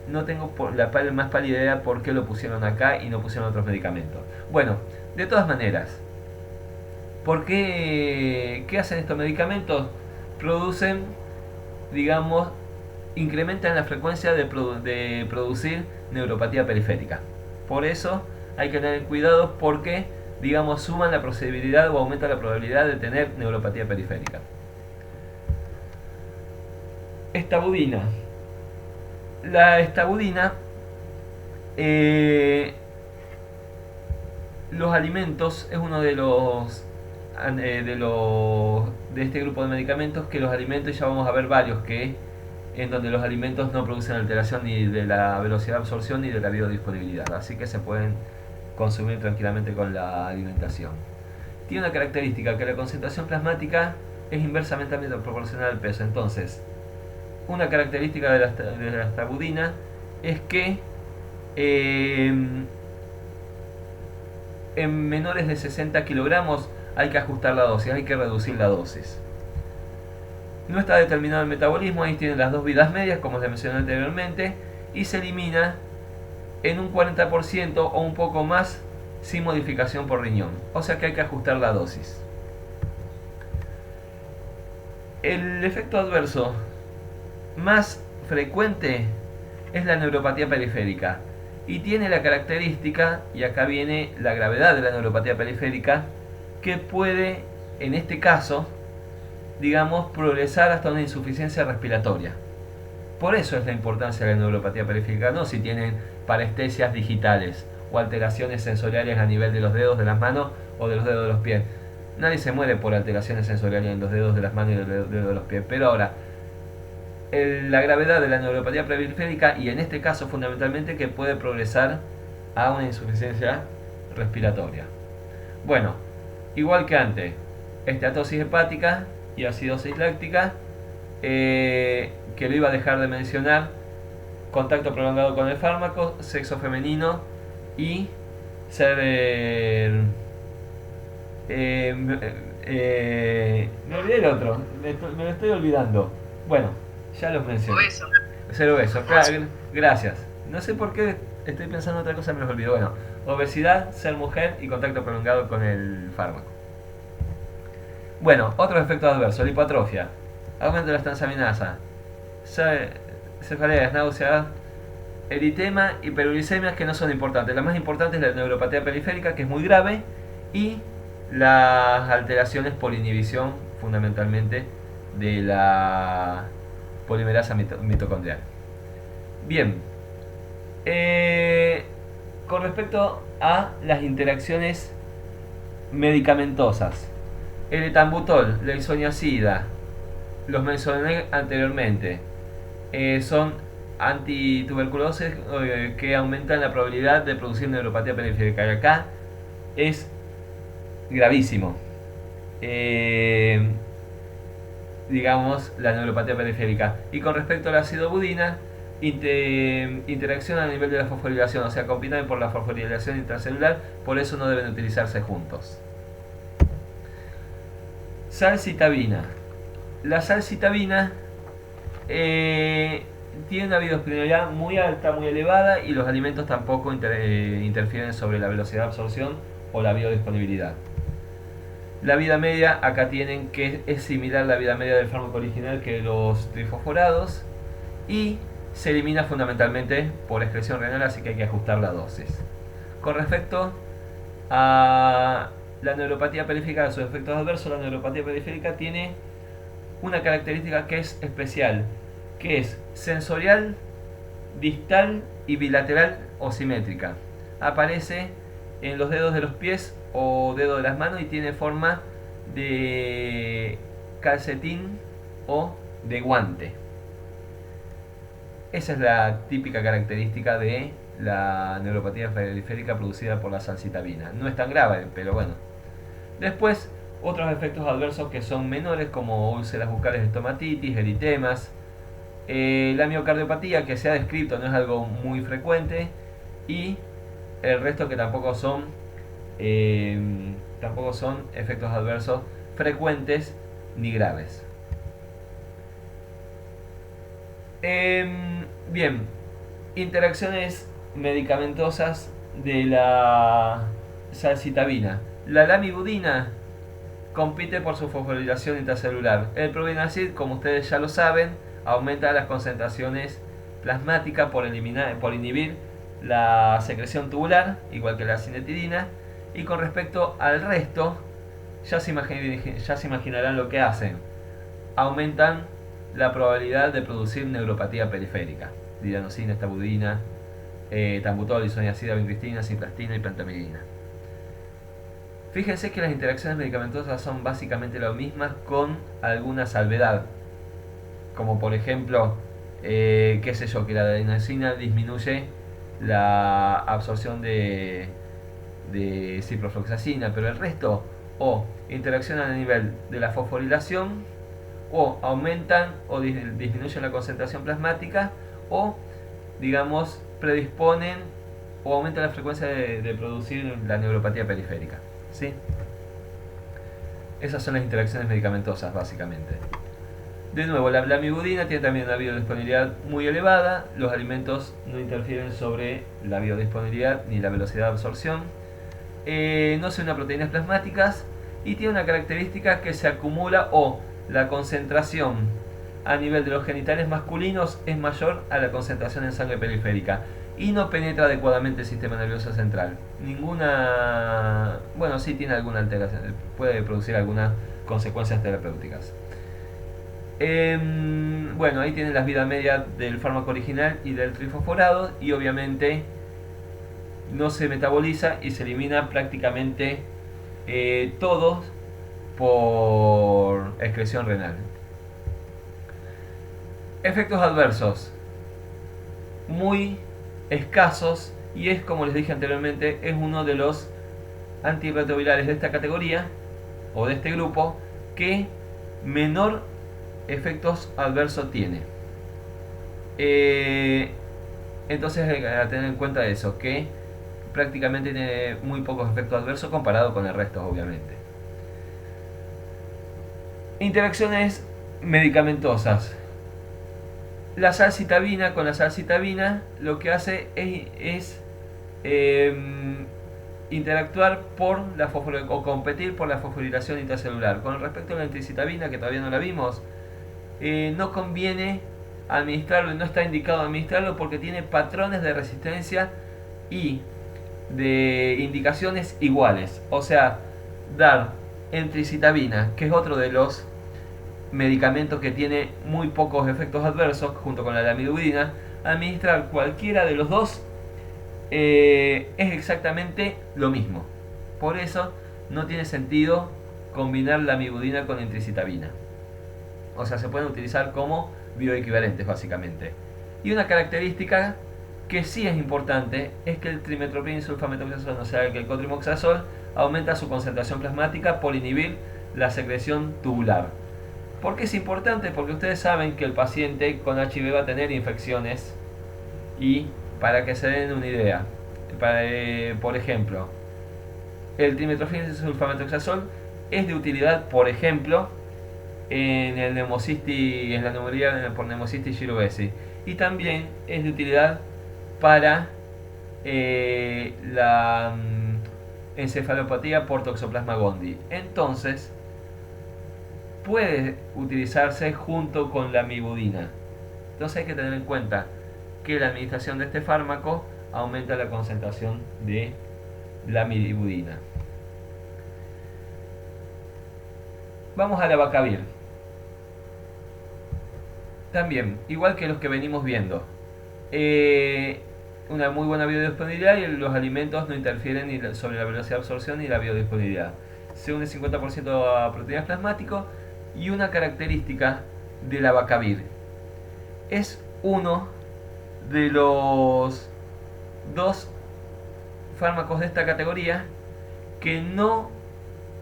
no tengo la más pálida idea por qué lo pusieron acá y no pusieron otros medicamentos. Bueno, de todas maneras, ¿qué hacen estos medicamentos? Producen, digamos, incrementan la frecuencia de producir neuropatía periférica. Por eso hay que tener cuidado porque, digamos, suman la posibilidad o aumentan la probabilidad de tener neuropatía periférica. Estabudina. La estabudina, los alimentos, es uno de este grupo de medicamentos que los alimentos, ya vamos a ver varios en donde los alimentos no producen alteración ni de la velocidad de absorción ni de la biodisponibilidad, así que se pueden consumir tranquilamente con la alimentación. Tiene una característica, que la concentración plasmática es inversamente proporcional al peso. Entonces, una característica de la estabudina es que en menores de 60 kilogramos hay que ajustar la dosis, hay que reducir la dosis. No está determinado el metabolismo, ahí tienen las dos vidas medias, como les mencioné anteriormente, y se elimina en un 40% o un poco más sin modificación por riñón. O sea que hay que ajustar la dosis. El efecto adverso más frecuente es la neuropatía periférica y tiene la característica, y acá viene la gravedad de la neuropatía periférica, que puede, en este caso, digamos, progresar hasta una insuficiencia respiratoria. Por eso es la importancia de la neuropatía periférica, no si tienen parestesias digitales o alteraciones sensoriales a nivel de los dedos de las manos o de los dedos de los pies. Nadie se muere por alteraciones sensoriales en los dedos de las manos y los dedos de los pies. Pero ahora, la gravedad de la neuropatía periférica, y en este caso fundamentalmente, que puede progresar a una insuficiencia respiratoria. Bueno, igual que antes, esteatosis hepática y acidosis láctica, que lo iba a dejar de mencionar, contacto prolongado con el fármaco, sexo femenino y ser... me olvidé el otro, me lo estoy olvidando. Bueno, ya los mencioné. Obeso. Ser obeso, gracias. No sé por qué estoy pensando en otra cosa, me los olvidó. Bueno, obesidad, ser mujer y contacto prolongado con el fármaco. Bueno, otros efectos adversos: lipoatrofia, aumento de las transaminasas, cefaleas, náuseas, eritema, hiperuricemias, que no son importantes. La más importante es la neuropatía periférica, que es muy grave, y las alteraciones por inhibición, fundamentalmente de la polimerasa mitocondrial. Bien, con respecto a las interacciones medicamentosas, el etambutol, la isoniazida, los mencioné anteriormente, son antituberculosis que aumentan la probabilidad de producir neuropatía periférica. Y acá es gravísimo, digamos, la neuropatía periférica. Y con respecto a la acidobudina, interacción a nivel de la fosforilación, o sea, combinan por la fosforilación intracelular, por eso no deben utilizarse juntos. Salcitabina. La salcitabina tiene una biodisponibilidad muy alta, muy elevada, y los alimentos tampoco interfieren sobre la velocidad de absorción o la biodisponibilidad. La vida media, acá tienen que es similar a la vida media del fármaco original que los trifosforados, y se elimina fundamentalmente por excreción renal, así que hay que ajustar la dosis. Con respecto a la neuropatía periférica, sus efectos adversos, la neuropatía periférica tiene una característica que es especial, que es sensorial, distal y bilateral o simétrica. Aparece en los dedos de los pies o dedos de las manos y tiene forma de calcetín o de guante. Esa es la típica característica de la neuropatía periférica producida por la salcitabina. No es tan grave, pero bueno. Después, otros efectos adversos que son menores, como úlceras bucales, estomatitis, eritemas, la miocardiopatía, que se ha descrito, no es algo muy frecuente, y el resto que tampoco son efectos adversos frecuentes ni graves. Bien, interacciones medicamentosas de la salcitabina. La lamivudina compite por su fosforilación intracelular. El probenecid, como ustedes ya lo saben, aumenta las concentraciones plasmáticas por inhibir la secreción tubular, igual que la cinetidina. Y con respecto al resto, ya se imaginarán lo que hacen. Aumentan la probabilidad de producir neuropatía periférica: dilanosina, estabudina, tambutol, isoniazida, vincristina, ciplastina y pentamidina. Fíjense que las interacciones medicamentosas son básicamente las mismas, con alguna salvedad, como por ejemplo, qué sé yo, que la adenosina disminuye la absorción de ciprofloxacina, pero el resto o interaccionan a nivel de la fosforilación, o aumentan o disminuyen la concentración plasmática, o digamos predisponen o aumentan la frecuencia de producir la neuropatía periférica. ¿Sí? Esas son las interacciones medicamentosas básicamente. De nuevo, la lamivudina tiene también una biodisponibilidad muy elevada. Los alimentos no interfieren sobre la biodisponibilidad ni la velocidad de absorción. No son proteínas plasmáticas, y tiene una característica que se acumula, o la concentración a nivel de los genitales masculinos es mayor a la concentración en sangre periférica, y no penetra adecuadamente el sistema nervioso central. Bueno, sí tiene alguna alteración, puede producir algunas consecuencias terapéuticas. Bueno, ahí tienen las vidas medias del fármaco original y del trifosforado, y obviamente no se metaboliza y se elimina prácticamente todos por excreción renal. Efectos adversos muy escasos, y es, como les dije anteriormente, es uno de los antirretrovirales de esta categoría o de este grupo que menor efectos adversos tiene. Entonces hay que tener en cuenta eso, que prácticamente tiene muy pocos efectos adversos comparado con el resto, obviamente. Interacciones medicamentosas. La salcitabina, con la salcitabina lo que hace es interactuar por la o competir por la fosforilación intracelular. Con respecto a la entricitabina, que todavía no la vimos, no conviene administrarlo, no está indicado administrarlo porque tiene patrones de resistencia y de indicaciones iguales. O sea, dar entricitabina, que es otro de los medicamentos que tiene muy pocos efectos adversos, junto con la lamivudina, administrar cualquiera de los dos es exactamente lo mismo. Por eso no tiene sentido combinar la lamivudina con entricitabina. O sea, se pueden utilizar como bioequivalentes básicamente. Y una característica que sí es importante es que el trimetoprim sulfamethoxazol, o sea, que el cotrimoxazol, aumenta su concentración plasmática por inhibir la secreción tubular. ¿Por qué es importante? Porque ustedes saben que el paciente con HIV va a tener infecciones, y para que se den una idea, por ejemplo, el trimetoprim sulfamethoxazol es de utilidad, por ejemplo, en el en la neumonía por Pneumocystis jirovecii, y también es de utilidad para la encefalopatía por Toxoplasma gondii. Entonces puede utilizarse junto con la lamivudina. Entonces hay que tener en cuenta que la administración de este fármaco aumenta la concentración de la lamivudina. Vamos a la abacavir. También, igual que los que venimos viendo, una muy buena biodisponibilidad, y los alimentos no interfieren ni sobre la velocidad de absorción ni la biodisponibilidad. Se une 50% a proteínas plasmáticas, y una característica de la abacavir es uno de los dos fármacos de esta categoría que no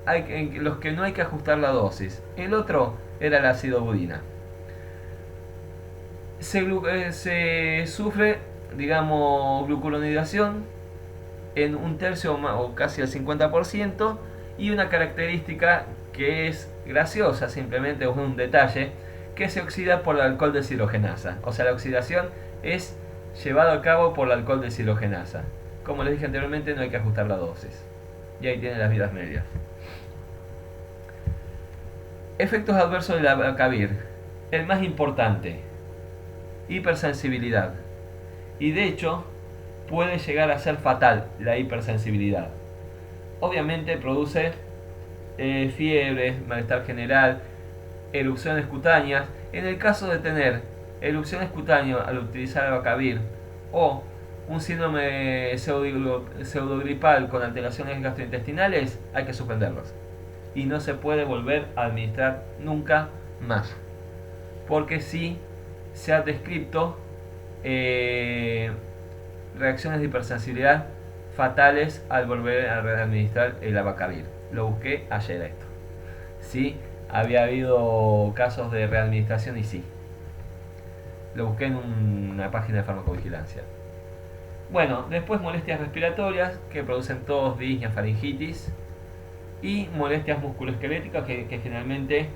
hay, en los que no hay que ajustar la dosis. El otro era la acidobudina. Se sufre, digamos, glucuronidación en un tercio o casi el 50%, y una característica que es graciosa, simplemente es un detalle, que se oxida por el alcohol de deshidrogenasa. O sea, la oxidación es llevada a cabo por el alcohol de deshidrogenasa. Como les dije anteriormente, no hay que ajustar la dosis. Y ahí tienen las vidas medias. Efectos adversos de la abacavir. El más importante, hipersensibilidad. Y de hecho, puede llegar a ser fatal la hipersensibilidad. Obviamente produce fiebre, malestar general, erupciones cutáneas. En el caso de tener erupciones cutáneas al utilizar abacavir, o un síndrome pseudogripal con alteraciones gastrointestinales, hay que suspenderlos. Y no se puede volver a administrar nunca más. Porque sí se ha descrito reacciones de hipersensibilidad fatales al volver a administrar el abacavir. Lo busqué ayer esto. Sí, había habido casos de readministración, y sí. Lo busqué en una página de farmacovigilancia. Bueno, después molestias respiratorias que producen tos, disnea, faringitis, y molestias musculoesqueléticas que generalmente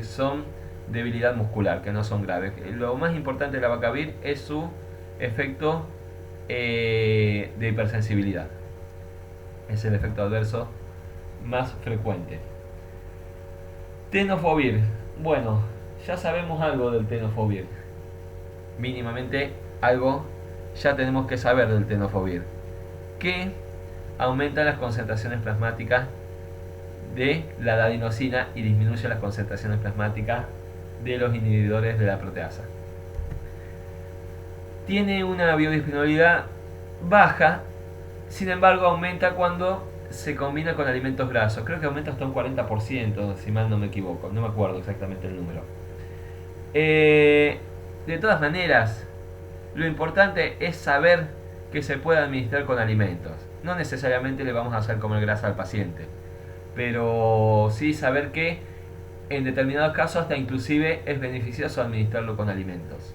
son debilidad muscular, que no son graves. Lo más importante del abacavir es su efecto de hipersensibilidad. Es el efecto adverso más frecuente. Tenofovir. Bueno, ya sabemos algo del tenofovir. Mínimamente algo ya tenemos que saber del tenofovir. Que aumenta las concentraciones plasmáticas de la adenosina y disminuye las concentraciones plasmáticas de los inhibidores de la proteasa. Tiene una biodisponibilidad baja, sin embargo aumenta cuando se combina con alimentos grasos. Creo que aumenta hasta un 40%, si mal no me equivoco, no me acuerdo exactamente el número. De todas maneras, lo importante es saber que se puede administrar con alimentos. No necesariamente le vamos a hacer comer grasa al paciente, pero sí saber que en determinados casos hasta inclusive es beneficioso administrarlo con alimentos.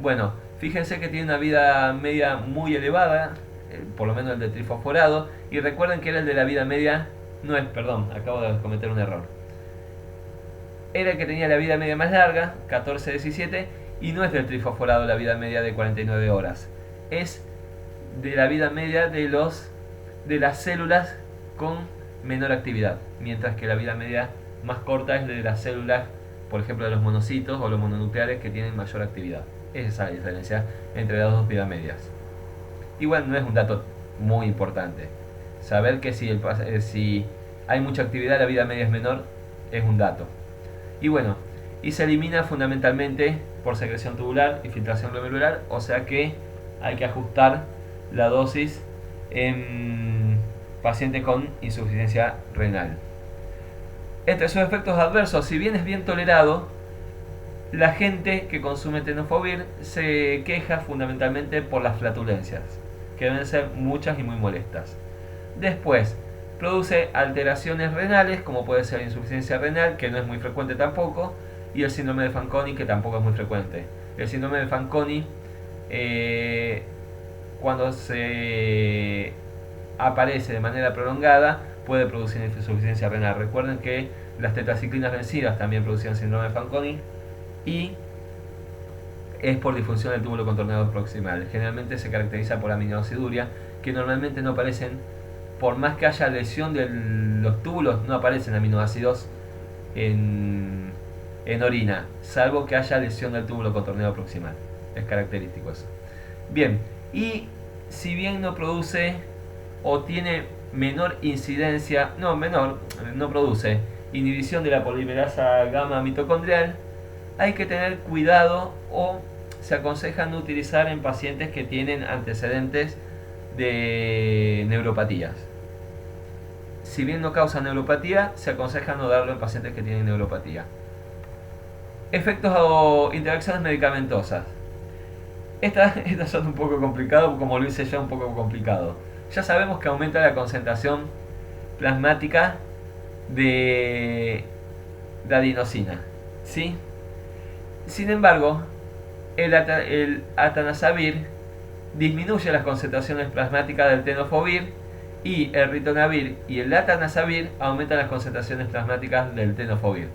Bueno, fíjense que tiene una vida media muy elevada, por lo menos el de trifosforado, y recuerden que era el de la vida media, no es, perdón, acabo de cometer un error. Era el que tenía la vida media más larga, 14-17, y no es del trifosforado la vida media de 49 horas. Es de la vida media de las células con menor actividad, mientras que la vida media más corta es de las células, por ejemplo, de los monocitos o los mononucleares que tienen mayor actividad. Es esa la diferencia entre las dos vidas medias. Igual no es un dato muy importante. Saber que si hay mucha actividad la vida media es menor es un dato. Y bueno, y se elimina fundamentalmente por secreción tubular y filtración glomerular, o sea que hay que ajustar la dosis en pacientes con insuficiencia renal. Entre sus efectos adversos, si bien es bien tolerado, la gente que consume tenofovir se queja fundamentalmente por las flatulencias, que deben ser muchas y muy molestas. Después, produce alteraciones renales, como puede ser insuficiencia renal, que no es muy frecuente tampoco, y el síndrome de Fanconi, que tampoco es muy frecuente. El síndrome de Fanconi, cuando se aparece de manera prolongada, puede producir insuficiencia renal. Recuerden que las tetraciclinas vencidas también producían síndrome de Fanconi, y es por disfunción del túbulo contorneado proximal. Generalmente se caracteriza por aminoaciduria, que normalmente no aparecen, por más que haya lesión de los túbulos, no aparecen aminoácidos en orina, salvo que haya lesión del túbulo contorneado proximal. Es característico eso. Bien, y si bien no produce o tiene menor incidencia, no produce inhibición de la polimerasa gamma mitocondrial, hay que tener cuidado o se aconseja no utilizar en pacientes que tienen antecedentes de neuropatías. Si bien no causa neuropatía, se aconseja no darlo en pacientes que tienen neuropatía. Efectos o interacciones medicamentosas. Estas son un poco complicadas, como lo hice ya un poco complicado. Ya sabemos que aumenta la concentración plasmática de adenosina, ¿sí? Sin embargo, el atanasavir disminuye las concentraciones plasmáticas del tenofovir, y el ritonavir y el atanasavir aumentan las concentraciones plasmáticas del tenofovir.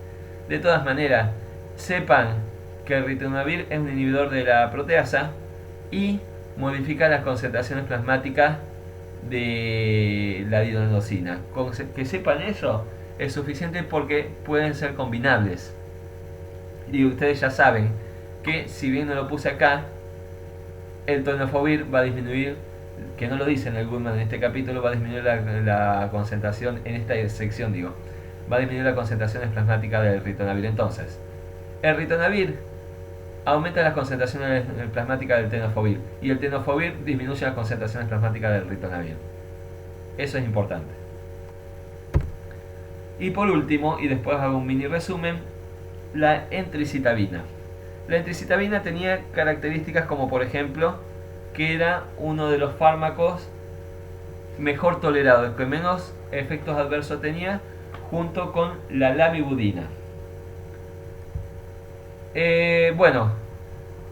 De todas maneras, sepan que el ritonavir es un inhibidor de la proteasa y modifica las concentraciones plasmáticas de la adenosina. Con que sepan eso es suficiente, porque pueden ser combinables. Y ustedes ya saben que, si bien no lo puse acá, el tenofovir va a disminuir, que no lo dice en el Goodman en este capítulo, va a disminuir la concentración, en esta sección va a disminuir la concentración plasmática del ritonavir. Entonces, el ritonavir aumenta las concentraciones plasmáticas del tenofovir, y el tenofovir disminuye las concentraciones plasmáticas del ritonavir. Eso es importante. Y por último, y después hago un mini resumen, la entricitabina. La entricitabina tenía características como, por ejemplo, que era uno de los fármacos mejor tolerados, el que menos efectos adversos tenía, junto con la lamivudina. Bueno,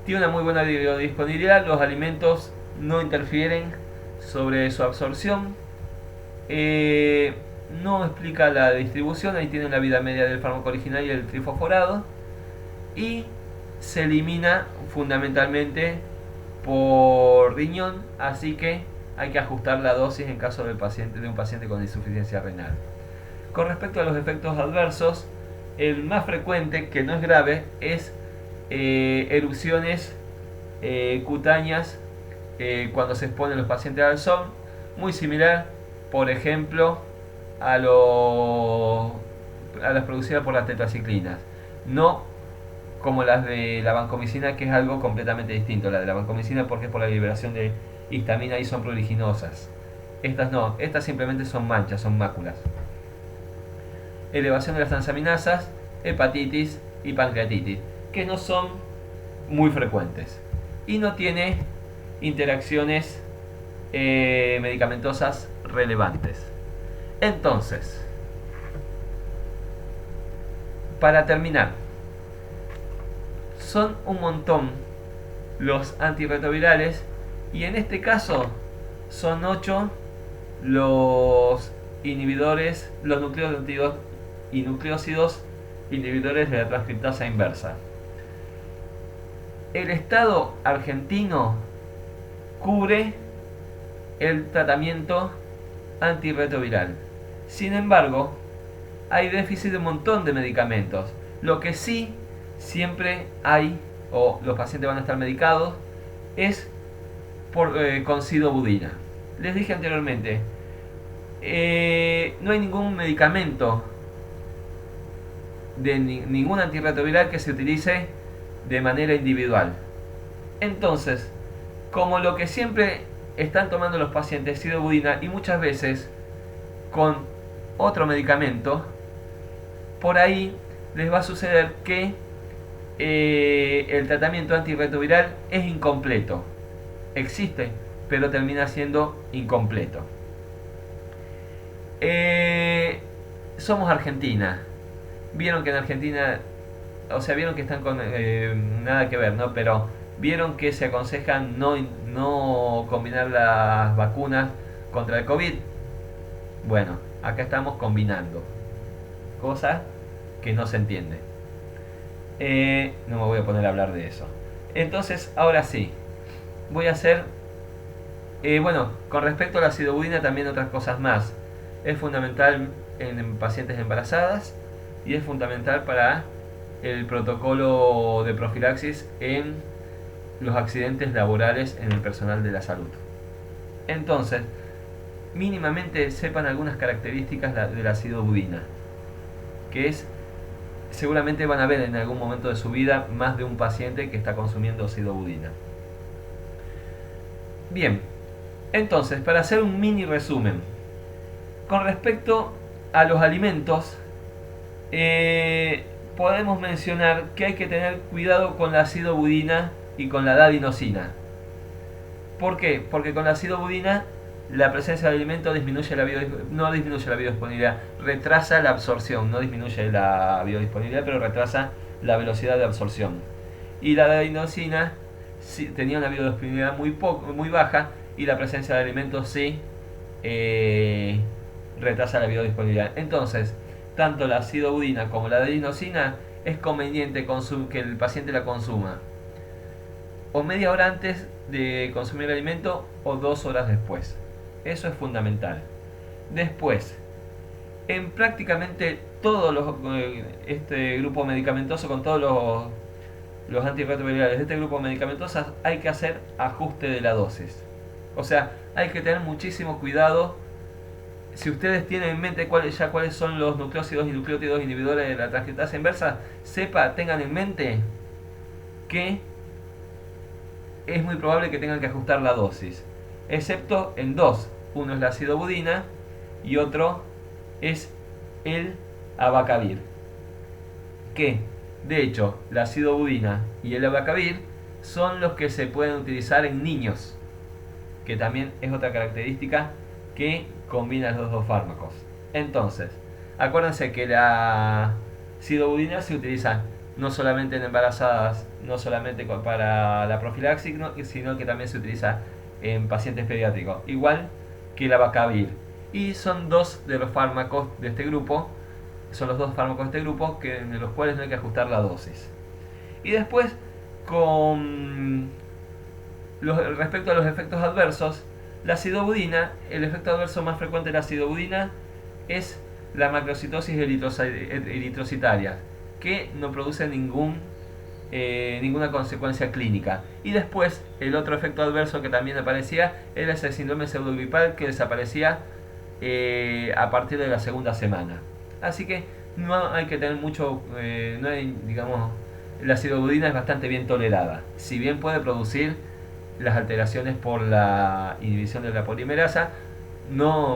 tiene una muy buena biodisponibilidad, los alimentos no interfieren sobre su absorción, no explica la distribución, ahí tienen la vida media del fármaco original y el trifosforado, y se elimina fundamentalmente por riñón, así que hay que ajustar la dosis en caso de un paciente con insuficiencia renal. Con respecto a los efectos adversos, el más frecuente, que no es grave, es erupciones cutáneas cuando se exponen los pacientes al sol, muy similar, por ejemplo, a las producidas por las tetraciclinas. No como las de la vancomicina, que es algo completamente distinto. La de la vancomicina porque es por la liberación de histamina y son pruriginosas. Estas no, estas simplemente son manchas, son máculas. Elevación de las transaminasas, hepatitis y pancreatitis, que no son muy frecuentes. Y no tiene interacciones medicamentosas relevantes. Entonces, para terminar, son un montón los antirretrovirales y en este caso son 8 los inhibidores, los nucleótidos y nucleósidos inhibidores de la transcriptasa inversa. El Estado argentino cubre el tratamiento antirretroviral. Sin embargo, hay déficit de un montón de medicamentos. Lo que sí siempre hay, o los pacientes van a estar medicados, es con sidobudina. Les dije anteriormente, no hay ningún medicamento de ningún antirretroviral que se utilice de manera individual. Entonces, como lo que siempre están tomando los pacientes sidobudina y muchas veces con otro medicamento, por ahí les va a suceder que el tratamiento antirretroviral es incompleto. Existe, pero termina siendo incompleto. Somos Argentina. Vieron que en Argentina, o sea, vieron que están con nada que ver, ¿no? Pero vieron que se aconseja no combinar las vacunas contra el COVID. Bueno, acá estamos combinando, cosa que no se entiende. No me voy a poner a hablar de eso. Entonces, ahora sí, voy a hacer, bueno, con respecto a la sidobudina también otras cosas más. Es fundamental en pacientes embarazadas y es fundamental para el protocolo de profilaxis en los accidentes laborales en el personal de la salud. Entonces, mínimamente sepan algunas características de la sidobudina, que es, seguramente van a ver en algún momento de su vida más de un paciente que está consumiendo sidobudina. Bien, entonces, para hacer un mini resumen, con respecto a los alimentos, podemos mencionar que hay que tener cuidado con la sidobudina y con la dadinosina. ¿Por qué? Porque con la sidobudina la presencia de alimento disminuye no disminuye la biodisponibilidad, retrasa la absorción, no disminuye la biodisponibilidad, pero retrasa la velocidad de absorción. Y la dadinosina sí, tenía una biodisponibilidad muy baja, y la presencia de alimentos sí retrasa la biodisponibilidad. Entonces, tanto la sidobudina como la dadinosina es conveniente que el paciente la consuma o media hora antes de consumir el alimento o 2 horas después. Eso es fundamental. Después, en prácticamente todos este grupo medicamentoso, con todos los antirretrovirales de este grupo medicamentoso, hay que hacer ajuste de la dosis. O sea, hay que tener muchísimo cuidado. Si ustedes tienen en mente cuáles son los nucleósidos y nucleótidos inhibidores de la transcriptasa inversa, tengan en mente que es muy probable que tengan que ajustar la dosis, excepto en dos. Uno es la sidobudina y otro es el abacavir, que de hecho la sidobudina y el abacavir son los que se pueden utilizar en niños, que también es otra característica que combina los dos fármacos. Entonces, acuérdense que la sidobudina se utiliza no solamente en embarazadas, no solamente para la profilaxis, sino que también se utiliza en pacientes pediátricos, igual que el abacavir. Y son dos de los fármacos de este grupo, de los cuales no hay que ajustar la dosis. Y después, respecto a los efectos adversos, la sidobudina, el efecto adverso más frecuente de la sidobudina es la macrocitosis eritrocitaria, que no produce ninguna consecuencia clínica. Y después, el otro efecto adverso que también aparecía era ese síndrome pseudogripal que desaparecía a partir de la segunda semana. Así que no hay que tener mucho, no hay, la acidobudina es bastante bien tolerada. Si bien puede producir las alteraciones por la inhibición de la polimerasa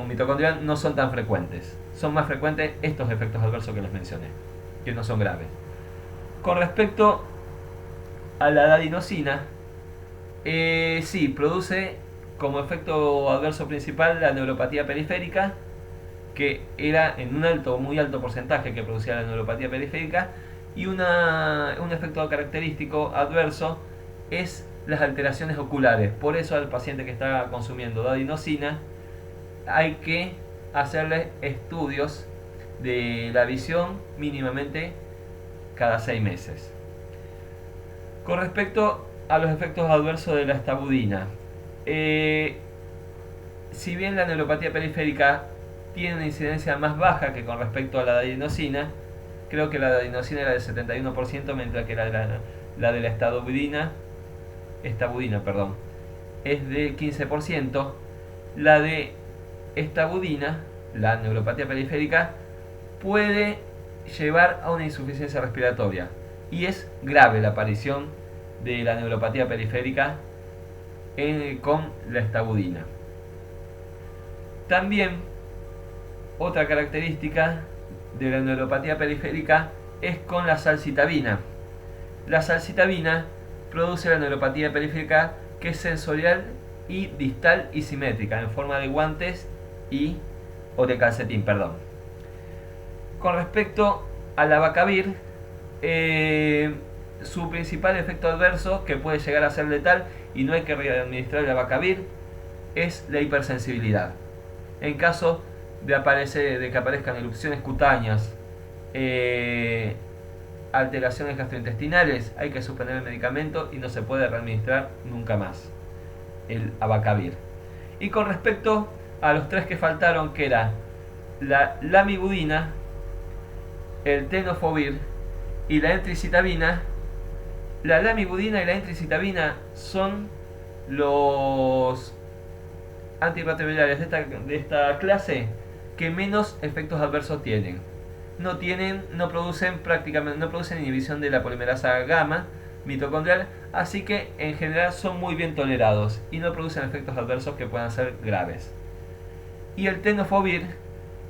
mitocondrial, no son tan frecuentes. Son más frecuentes estos efectos adversos que les mencioné, que no son graves. Con respecto a la adenosina, sí, produce como efecto adverso principal la neuropatía periférica, que era en un muy alto porcentaje que producía la neuropatía periférica, y un efecto característico adverso es las alteraciones oculares. Por eso al paciente que está consumiendo adenosina hay que hacerle estudios de la visión mínimamente cada 6 meses. Con respecto a los efectos adversos de la estabudina, si bien la neuropatía periférica tiene una incidencia más baja que con respecto a la adenosina, creo que la adenosina era del 71%, mientras que la de la estabudina es de 15%. La de estabudina, la neuropatía periférica, puede llevar a una insuficiencia respiratoria, y es grave la aparición de la neuropatía periférica con la estabudina. También otra característica de la neuropatía periférica es con la salcitabina. La salcitabina produce la neuropatía periférica, que es sensorial y distal y simétrica, en forma de guantes o de calcetín, perdón. Con respecto a la abacavir, su principal efecto adverso, que puede llegar a ser letal y no hay que readministrar el abacavir, es la hipersensibilidad. En caso de que aparezcan erupciones cutáneas, alteraciones gastrointestinales, hay que suspender el medicamento y no se puede readministrar nunca más el abacavir. Y con respecto a los tres que faltaron, que era la lamivudina, el tenofovir y la entricitabina, la lamivudina y la entricitabina son los antirretrovirales de esta clase que menos efectos adversos tienen. No producen inhibición de la polimerasa gamma mitocondrial, así que en general son muy bien tolerados y no producen efectos adversos que puedan ser graves. Y el tenofovir,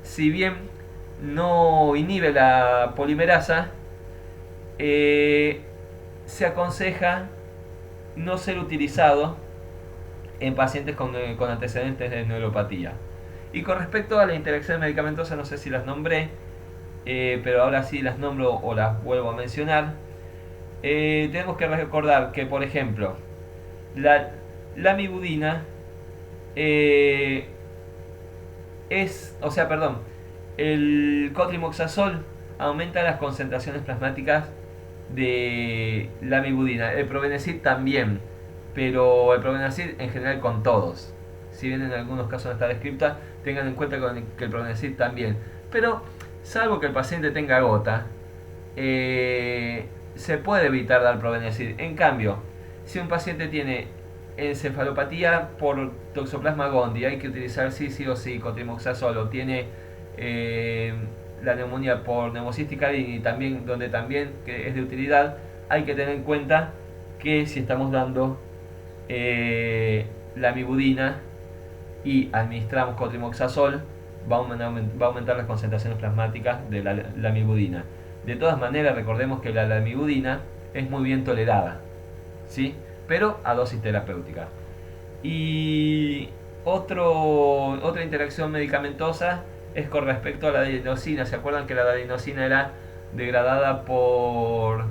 si bien no inhibe la polimerasa, se aconseja no ser utilizado en pacientes con antecedentes de neuropatía. Y con respecto a la interacción medicamentosa, no sé si las nombré, pero ahora sí las nombro o las vuelvo a mencionar. Tenemos que recordar que, por ejemplo, la lamivudina el cotrimoxazol aumenta las concentraciones plasmáticas de lamivudina. El probenecid también, pero el probenecid en general con todos. Si bien en algunos casos no está descripta, tengan en cuenta que el probenecid también. Pero, salvo que el paciente tenga gota, se puede evitar dar probenecid. En cambio, si un paciente tiene encefalopatía por toxoplasma gondii, hay que utilizar sí o sí cotrimoxazol, o tiene la neumonía por neumocystis y también, donde también que es de utilidad, hay que tener en cuenta que si estamos dando lamivudina y administramos cotrimoxazol, va a aumentar las concentraciones plasmáticas de la lamivudina. De todas maneras, recordemos que la lamivudina es muy bien tolerada, ¿sí? Pero a dosis terapéutica. Y otra interacción medicamentosa es con respecto a la adenosina. ¿Se acuerdan que la adenosina era degradada por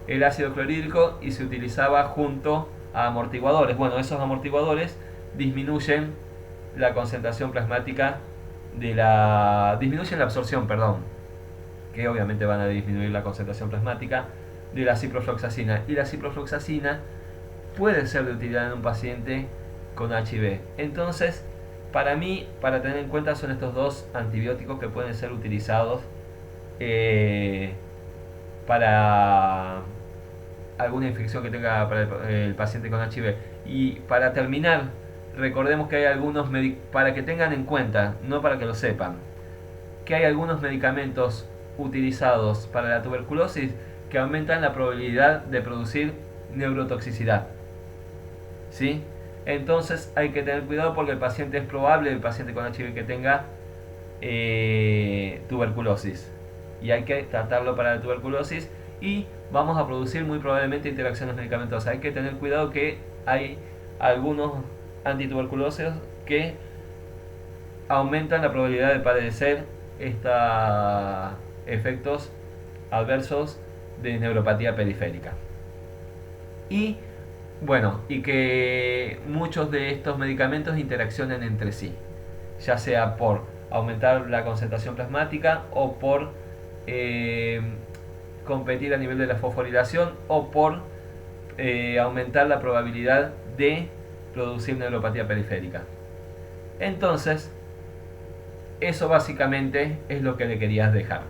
el ácido clorhídrico y se utilizaba junto a amortiguadores? Bueno, esos amortiguadores disminuyen la concentración plasmática disminuyen la absorción, que obviamente van a disminuir la concentración plasmática de la ciprofloxacina. Y la ciprofloxacina puede ser de utilidad en un paciente con HIV. Entonces, para mí, para tener en cuenta, son estos dos antibióticos que pueden ser utilizados para alguna infección que tenga para el paciente con HIV. Y para terminar, recordemos que hay algunos para que tengan en cuenta, no para que lo sepan, que hay algunos medicamentos utilizados para la tuberculosis que aumentan la probabilidad de producir neurotoxicidad. ¿Sí? Entonces hay que tener cuidado porque el paciente es probable, el paciente con HIV, que tenga tuberculosis, y hay que tratarlo para la tuberculosis, y vamos a producir muy probablemente interacciones medicamentosas. Hay que tener cuidado que hay algunos antituberculosos que aumentan la probabilidad de padecer estos efectos adversos de neuropatía periférica. Y bueno, y que muchos de estos medicamentos interaccionen entre sí, ya sea por aumentar la concentración plasmática o por competir a nivel de la fosforilación o por aumentar la probabilidad de producir neuropatía periférica. Entonces, eso básicamente es lo que le querías dejar.